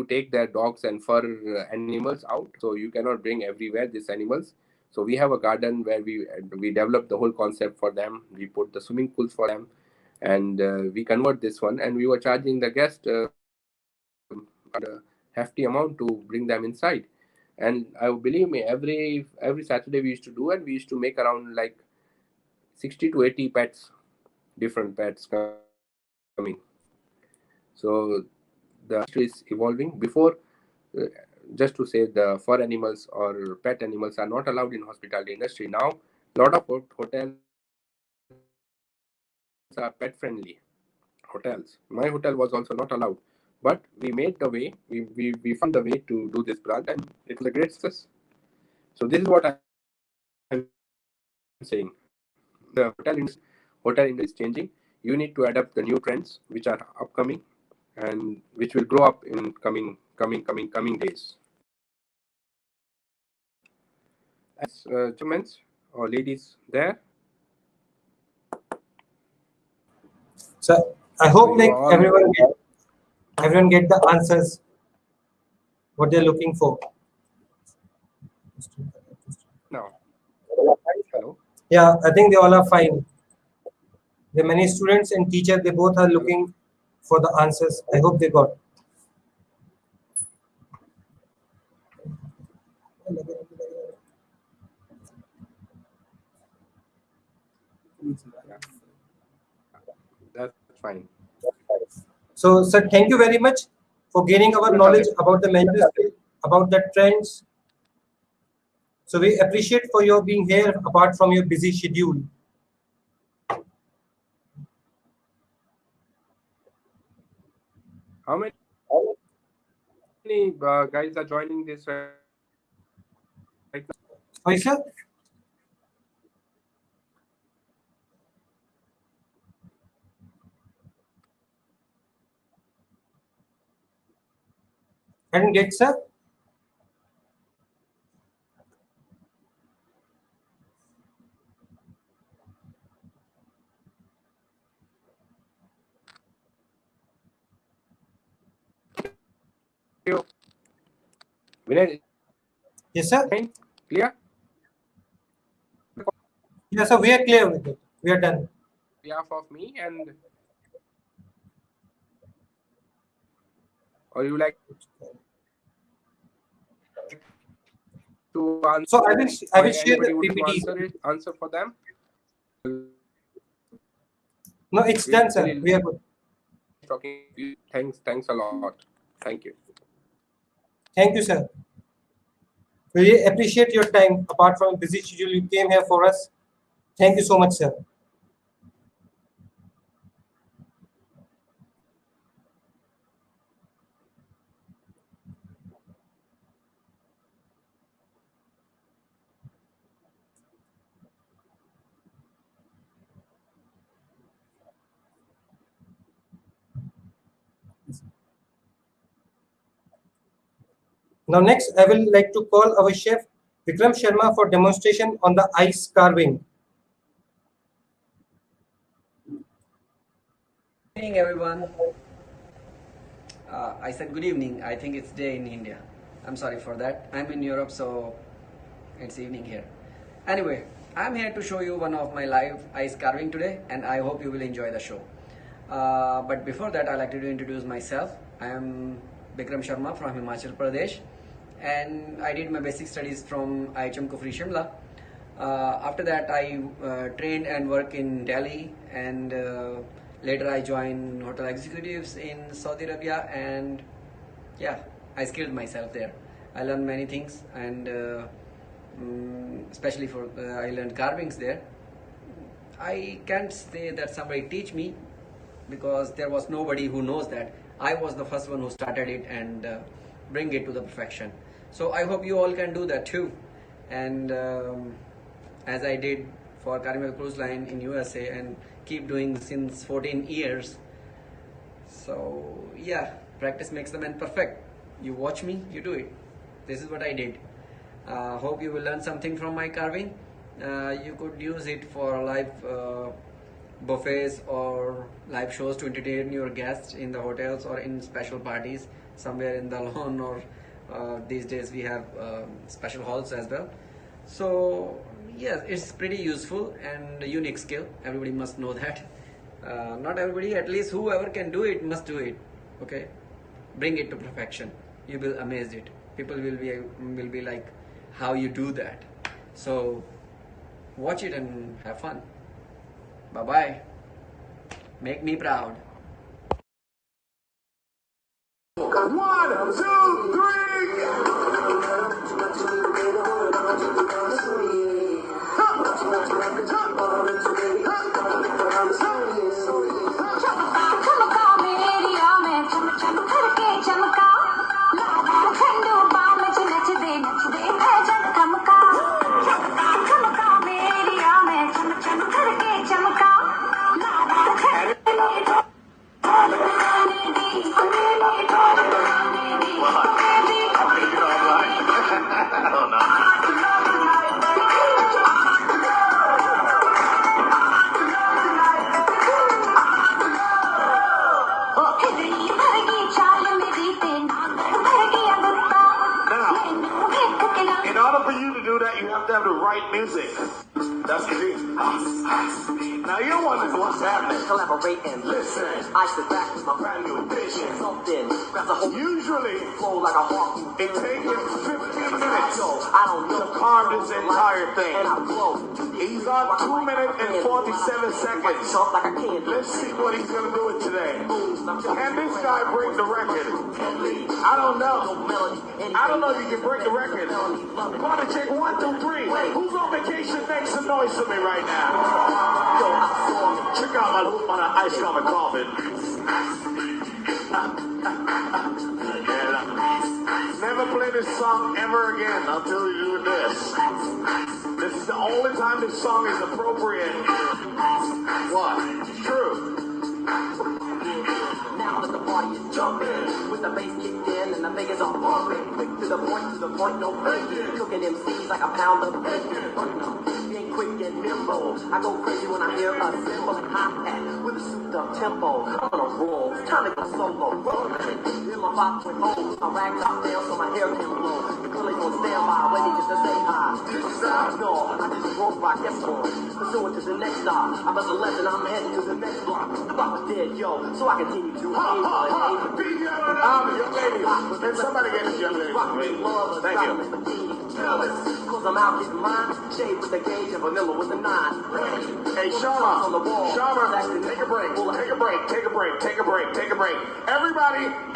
take their dogs and fur animals out. So you cannot bring everywhere these animals. So we have a garden where we developed the whole concept for them. We put the swimming pools for them, and we convert this one. And we were charging the guest a hefty amount to bring them inside. And I believe me, every Saturday we used to do, and we used to make around like 60 to 80 pets, different pets coming. So the industry is evolving. Before, uh, just to say, the fur animals or pet animals are not allowed in hospitality industry. Now, a lot of hotels are pet friendly hotels. My hotel was also not allowed, but we made the way. We found the way to do this brand, and it was a great success. So this is what I'm saying. The hotel industry is changing. You need to adapt the new trends which are upcoming and which will grow up in coming days. Gentlemen or ladies there, So I so hope you like are all everyone get the answers what they're looking for. now. Hello. Yeah, I think they all are fine. The many students and teachers they both are Hello. looking for the answers. I hope they got. Yeah, that's fine. So, sir, thank you very much for gaining our You're knowledge welcome. about the mental skill, about the trends. So we appreciate for your being here apart from your busy schedule. How many guys are joining this right now? Sorry, sir. I didn't get, sir. You, Vinay, is my line Yes, sir. clear? Yes, sir. We are clear with it. We are done. Behalf of me, and or you like to So answer, I or will share anybody the would like to PPTs. answer for them? No, it's done, Really sir. We are good. nice talking to you. Thanks a lot. Thank you. Thank you, sir. We really appreciate your time. Apart from busy schedule, you came here for us. Thank you so much, sir. Now, next, I will like to call our chef Vikram Sharma for demonstration on the ice carving. Good evening, everyone. I said good evening. I think it's day in India. I'm sorry for that. I'm in Europe, so it's evening here. Anyway, I'm here to show you one of my live ice carving today, and I hope you will enjoy the show. But before that, I'd like to introduce myself. I am Bikram Sharma from Himachal Pradesh, and I did my basic studies from IHM Kufri Shimla. After that, I trained and worked in Delhi, and later I joined hotel executives in Saudi Arabia, and yeah, I skilled myself there. I learned many things, and especially for I learned carvings there. I can't say that somebody teach me, because there was nobody who knows that. I was the first one who started it and bring it to the perfection. So I hope you all can do that too. And as I did for Carnival Cruise Line in USA and keep doing since 14 years. So yeah, practice makes the man perfect. You watch me, you do it. This is what I did. Hope you will learn something from my carving. You could use it for live buffets or live shows to entertain your guests in the hotels or in special parties somewhere in the lawn, or these days we have special halls as well. So yes, it's pretty useful and a unique skill. Everybody must know that. Not everybody, at least whoever can do it must do it. Okay, bring it to perfection. You will amaze it. People will be like, how you do that? So watch it and have fun. Bye bye. Make me proud. 1, 2, 3. In order for you to do that, you have to have the right music. That's the thing. Now you're wondering what's happening. Collaborate and Listen. I sit back with my brand new vision. Something grabs a hold. Usually, Flow like a hawk. it takes him 15 minutes I don't know. to carve this entire thing. And I blow. He's on 2 minutes and 47 seconds. Jump like a can. Let's see what he's gonna do with today. Can this guy break the record? I don't know. I don't know if you can break the record. Come on, check 1, 2, 3. Who's on vacation? Make some noise for me right now. Check out my loop on an ice covered coffin. Never play this song ever again until you do this. This is the only time this song is appropriate. What? It's true. Now that the party is jumping, with the bass kicked in and the figures are bumping. Quick to the point, no faking. Cooking MCs like a pound of bacon. Being quick and nimble, I go crazy when I hear a cymbal and hi-hat with a souped up tempo. I'm on a roll, time to go solo. Rolling in my 5.0, my rag top down so my hair can blow. The colleagues on standby, waiting just to say hi. No, I just broke my guest on. Pursuing to the next stop, I must have left and I'm heading to the next block. Block was dead, yo, so I continue to Young lady. Can somebody get this young lady? Thank you. Cause I'm out getting mine, shade with the gauge and vanilla with the 9. Hey, Sharma, take a break.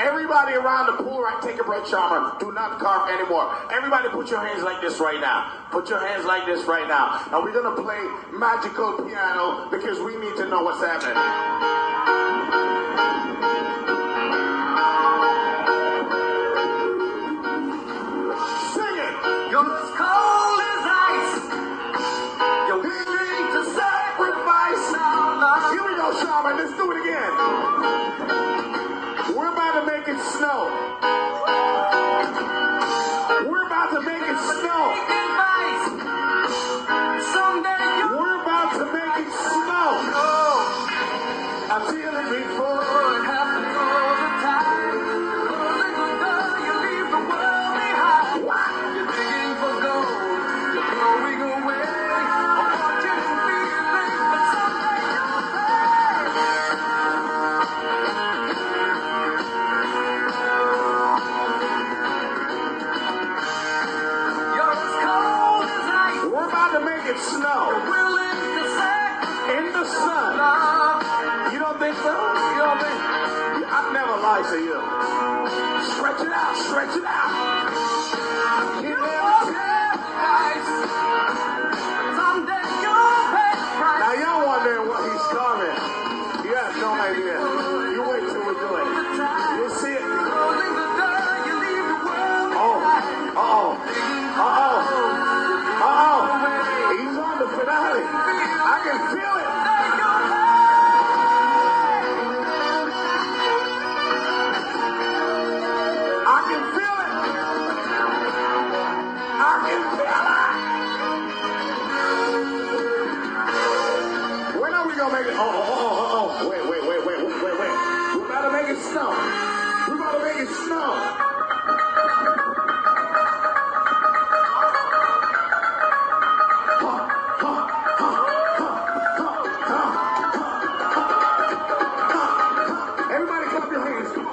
Everybody around the pool, right? Take a break, Sharma. Do not carve anymore. Everybody put your hands like this right now. Put your hands like this right now. Now we're gonna play magical piano because we need to know what's happening. You're as cold as ice. You're willing to sacrifice our Here we go, Sharma. Let's do it again. We're about to make it snow. We're about to make it snow. We're about to make it snow. I feel it before it happens. can feel it. I can feel it. When are we gonna make it? Oh. Wait. We're about to make it snow. We're about to make it snow. Everybody clap your hands. Come on.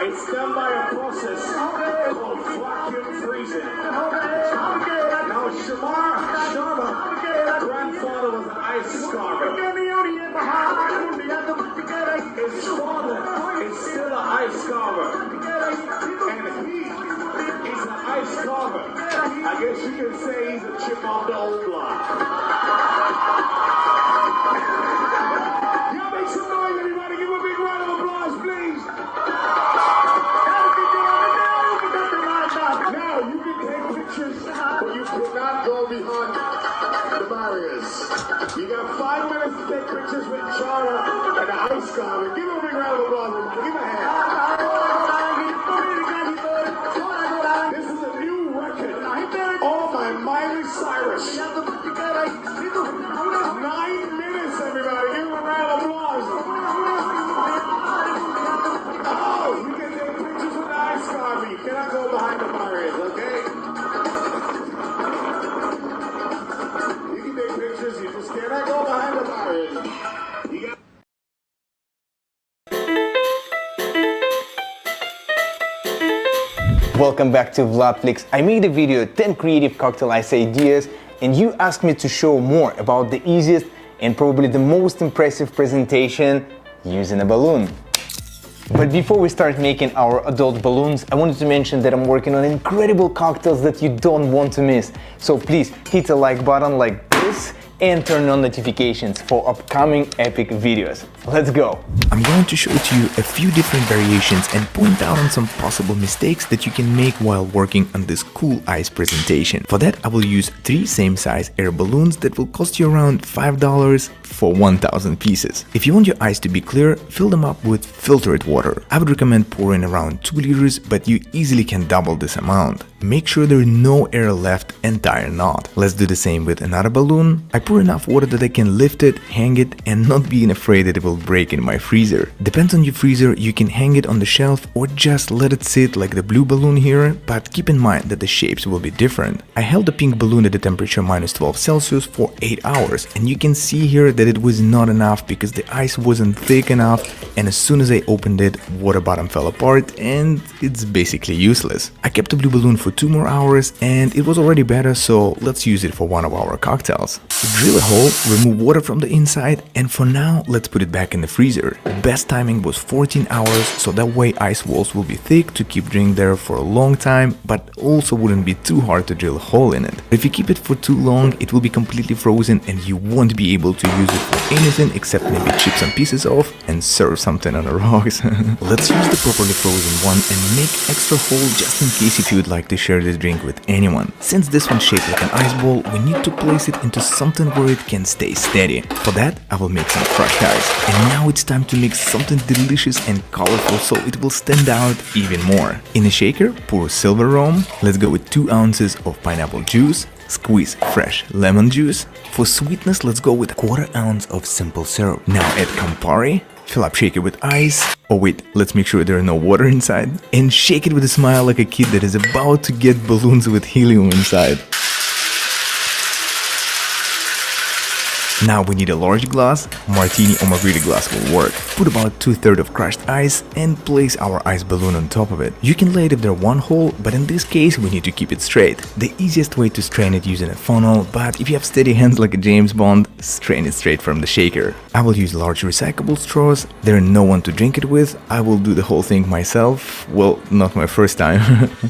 It's done by a process called vacuum freezing. Now, Sharma, grandfather was an ice carver. His father is still an ice carver. And he's an ice carver. I guess you can say he's a chip off the old block. Y'all make some noise, everybody. Give a big round of applause, please. Now, you can take pictures, but you cannot go behind the barriers. You got 5 minutes to take pictures with Chara and the ice carver. Give him a big round of applause, everybody. Give him a hand. This is a new record. Oh, my Miley Cyrus. 9 minutes, everybody. Give him a round of applause. Oh, you can take pictures with the ice carver. You cannot go behind the barriers, okay? You can take pictures. You just cannot go behind the barriers. You got Welcome back to Vladflix. I made a video 10 creative cocktail ice ideas and you asked me to show more about the easiest and probably the most impressive presentation using a balloon. But before we start making our adult balloons, I wanted to mention that I'm working on incredible cocktails that you don't want to miss. So please hit the like button like this and turn on notifications for upcoming epic videos. Let's go! I'm going to show to you a few different variations and point out on some possible mistakes that you can make while working on this cool ice presentation. For that, I will use 3 same size air balloons that will cost you around $5 for 1000 pieces. If you want your ice to be clear, fill them up with filtered water. I would recommend pouring around 2 liters, but you easily can double this amount. Make sure there is no air left and tie a knot. Let's do the same with another balloon. I pour enough water that I can lift it, hang it, and not being afraid that it will break in my freezer. Depends on your freezer, you can hang it on the shelf or just let it sit like the blue balloon here, but keep in mind that the shapes will be different. I held the pink balloon at the temperature -12°C for 8 hours, and you can see here that it was not enough because the ice wasn't thick enough, and as soon as I opened it, water bottom fell apart and it's basically useless. I kept the blue balloon for 2 more hours and it was already better, so let's use it for one of our cocktails. Drill a hole, remove water from the inside, and for now let's put it back in the freezer. Best timing was 14 hours, so that way ice walls will be thick to keep drink there for a long time, but also wouldn't be too hard to drill a hole in it. If you keep it for too long, it will be completely frozen and you won't be able to use it for anything except maybe chip some pieces off and serve something on the rocks. Let's use the properly frozen one and make extra hole just in case if you would like to share this drink with anyone. Since this one's shaped like an ice ball, we need to place it into something where it can stay steady. For that, I will make some crushed ice. And now it's time to make something delicious and colorful so it will stand out even more. In a shaker, pour silver rum. Let's go with 2 ounces of pineapple juice. Squeeze fresh lemon juice. For sweetness, let's go with 1/4 ounce of simple syrup. Now add Campari, Fill up shaker with ice. Oh wait, let's make sure there is no water inside. And shake it with a smile like a kid that is about to get balloons with helium inside. Now we need a large glass. Martini or margarita glass will work. Put about 2/3 of crushed ice and place our ice balloon on top of it. You can lay it if there's one hole, but in this case we need to keep it straight. The easiest way to strain it using a funnel, but if you have steady hands like a James Bond, strain it straight from the shaker. I will use large recyclable straws. There is no one to drink it with. I will do the whole thing myself. Well, not my first time.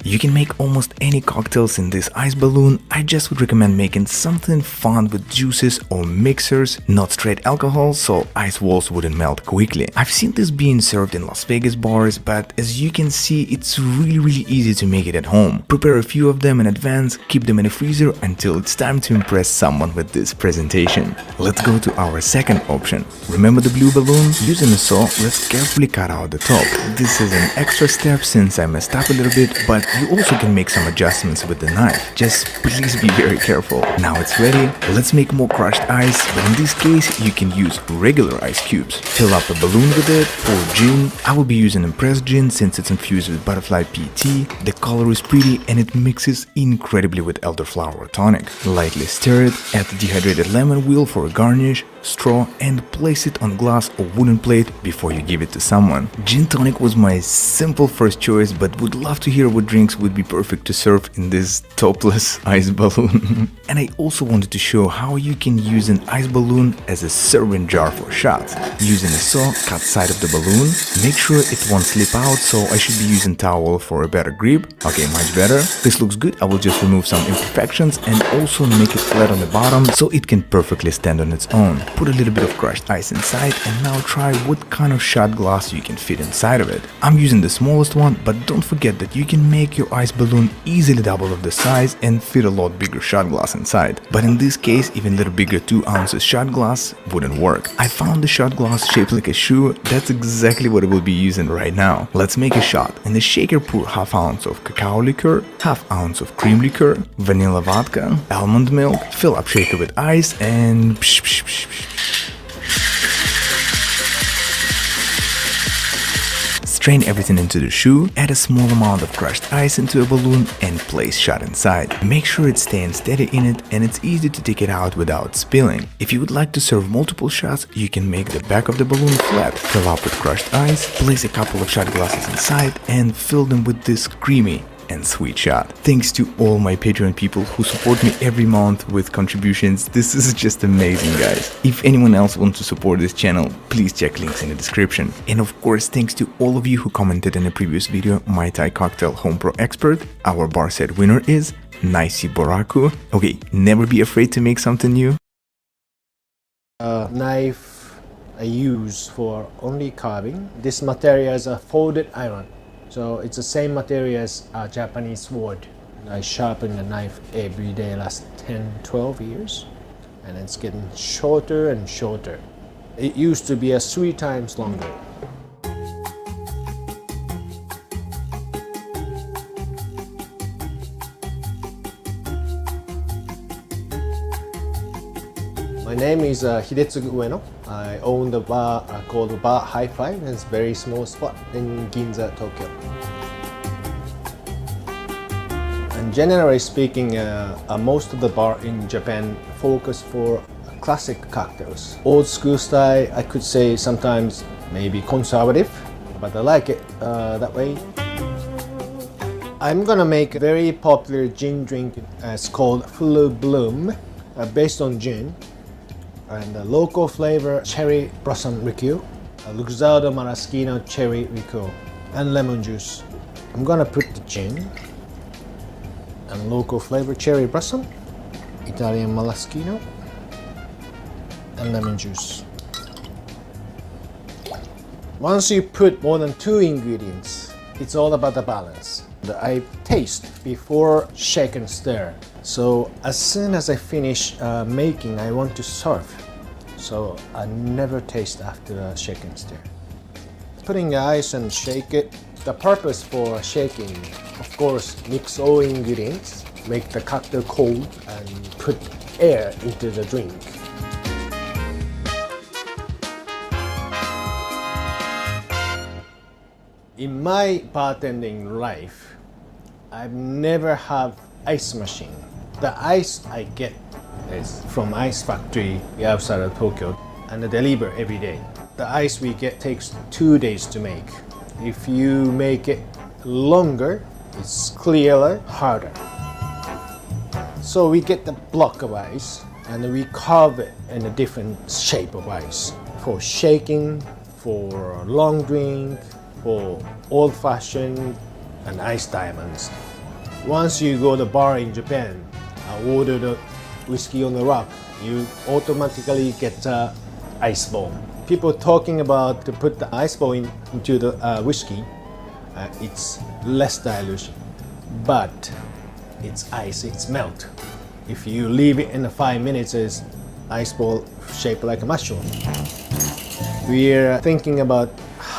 You can make almost any cocktails in this ice balloon. I just would recommend making something fun with juices or mixers, not straight alcohol, so ice walls wouldn't melt quickly. I've seen this being served in Las Vegas bars, but as you can see, it's really easy to make it at home. Prepare a few of them in advance, keep them in the freezer until it's time to impress someone with this presentation. Let's go to our second option. Remember the blue balloon? Using a saw, let's carefully cut out the top. This is an extra step since I messed up a little bit, but you also can make some adjustments with the knife. Just please be very careful. Now it's ready. Let's make more crushed ice. But in this case, you can use regular ice cubes. Fill up a balloon with it, pour gin. I will be using impressed gin since it's infused with butterfly PT. The color is pretty and it mixes incredibly with elderflower tonic. Lightly stir it, add dehydrated lemon wheel for a garnish, straw, and place it on glass or wooden plate before you give it to someone. Gin tonic was my simple first choice, but would love to hear what drinks would be perfect to serve in this topless ice balloon. And I also wanted to show how you can use an ice balloon as a serving jar for shots. Using a saw, cut side of the balloon. Make sure it won't slip out, so I should be using towel for a better grip. Okay, much better. This looks good. I will just remove some imperfections and also make it flat on the bottom so it can perfectly stand on its own. Put a little bit of crushed ice inside and now try what kind of shot glass you can fit inside of it. I'm using the smallest one, but don't forget that you can make your ice balloon easily double of the size and fit a lot bigger shot glass inside. But in this case, even a little bigger 2 ounces shot glass wouldn't work. I found the shot glass shaped like a shoe. That's exactly what I will be using right now. Let's make a shot. In the shaker, pour 1/2 ounce of cacao liqueur, 1/2 ounce of cream liqueur, vanilla vodka, almond milk, fill up shaker with ice and strain everything into the shoe, add a small amount of crushed ice into a balloon and place shot inside. Make sure it's staying steady in it and it's easy to take it out without spilling. If you would like to serve multiple shots, you can make the back of the balloon flat, fill up with crushed ice, place a couple of shot glasses inside and fill them with this creamy and sweet shot. Thanks to all my Patreon people who support me every month with contributions. This is just amazing, guys. If anyone else wants to support this channel, please check links in the description. And of course, thanks to all of you who commented in the previous video, Mai Tai Cocktail Home Pro Expert. Our bar set winner is Naisi Boraku. Okay, never be afraid to make something new. Knife I use for only carving. This material is a folded iron. So it's the same material as a Japanese sword. I sharpen the knife every day last 10-12 years and it's getting shorter and shorter. It used to be 3 times longer. My name is Hidetsugu Ueno. I own the bar called Bar Hi-Fi. It's a very small spot in Ginza, Tokyo. And generally speaking, most of the bar in Japan focus for classic cocktails. Old school style, I could say sometimes maybe conservative, but I like it that way. I'm gonna make a very popular gin drink. It's called Full Bloom, based on gin. And the local flavor cherry blossom liqueur, Luxardo Maraschino cherry liqueur, and lemon juice. I'm gonna put the gin and local flavor cherry blossom, Italian Maraschino, and lemon juice. Once you put more than 2 ingredients, it's all about the balance. I taste before shake and stir. So as soon as I finish making, I want to serve. So I never taste after shake and stir. Putting the ice and shake it. The purpose for shaking, of course, mix all ingredients, make the cocktail cold, and put air into the drink. In my bartending life, I've never had ice machine. The ice I get is from ice factory outside of Tokyo and deliver every day. The ice we get takes 2 days to make. If you make it longer, it's clearer, harder. So we get the block of ice and we carve it in a different shape of ice for shaking, for long drink, for old fashioned and ice diamonds. Once you go to the bar in Japan, order the whiskey on the rock, you automatically get an ice ball. People talking about to put the ice ball into the whiskey, it's less dilution, but it's ice, it's melt. If you leave it in 5 minutes, it's ice ball shaped like a mushroom. We're thinking about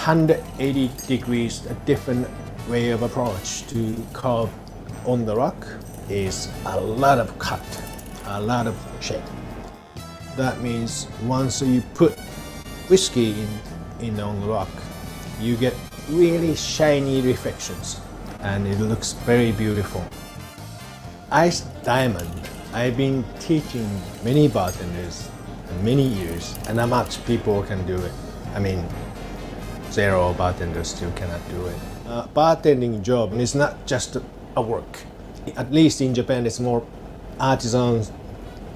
180 degrees, a different way of approach to carve on the rock is a lot of cut, a lot of shape. That means once you put whiskey in on the rock, you get really shiny reflections and it looks very beautiful. Ice diamond, I've been teaching many bartenders many years and how much people can do it. I mean, zero bartenders still cannot do it. Bartending job is not just a work. At least in Japan, it's more artisan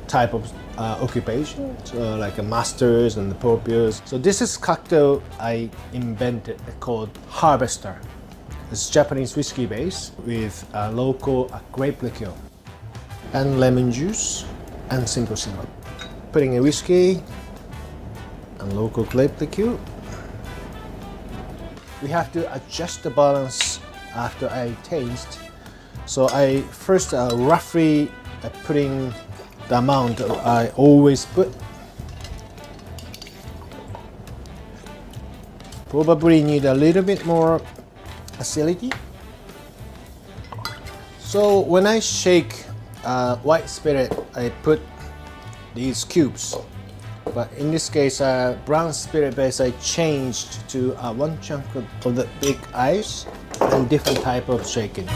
type of occupation, so like a masters and the proprios. So this is cocktail I invented called Harvester. It's Japanese whiskey base with a local grape liqueur and lemon juice and simple syrup. Putting a whiskey and local grape liqueur. We have to adjust the balance after I taste. So I first roughly putting the amount I always put. Probably need a little bit more acidity. So when I shake white spirit, I put these cubes. But in this case, brown spirit base, I changed to one chunk of the big ice and different type of shaking.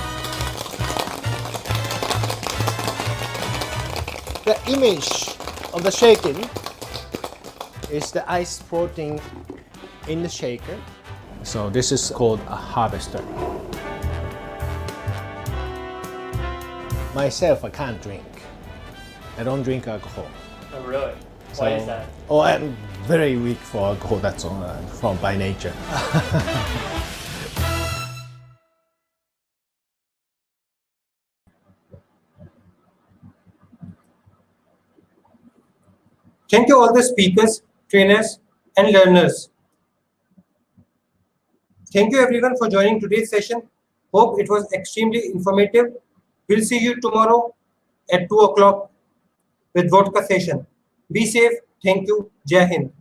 The image of the shaking is the ice floating in the shaker. So this is called a harvester. Myself, I can't drink. I don't drink alcohol. Oh, really? Why is that? Oh, I'm very weak for alcohol, that's all, from by nature. Thank you all the speakers, trainers, and learners. Thank you everyone for joining today's session. Hope it was extremely informative. We'll see you tomorrow at 2 o'clock with vodka session. Be safe. Thank you. Jai Hind.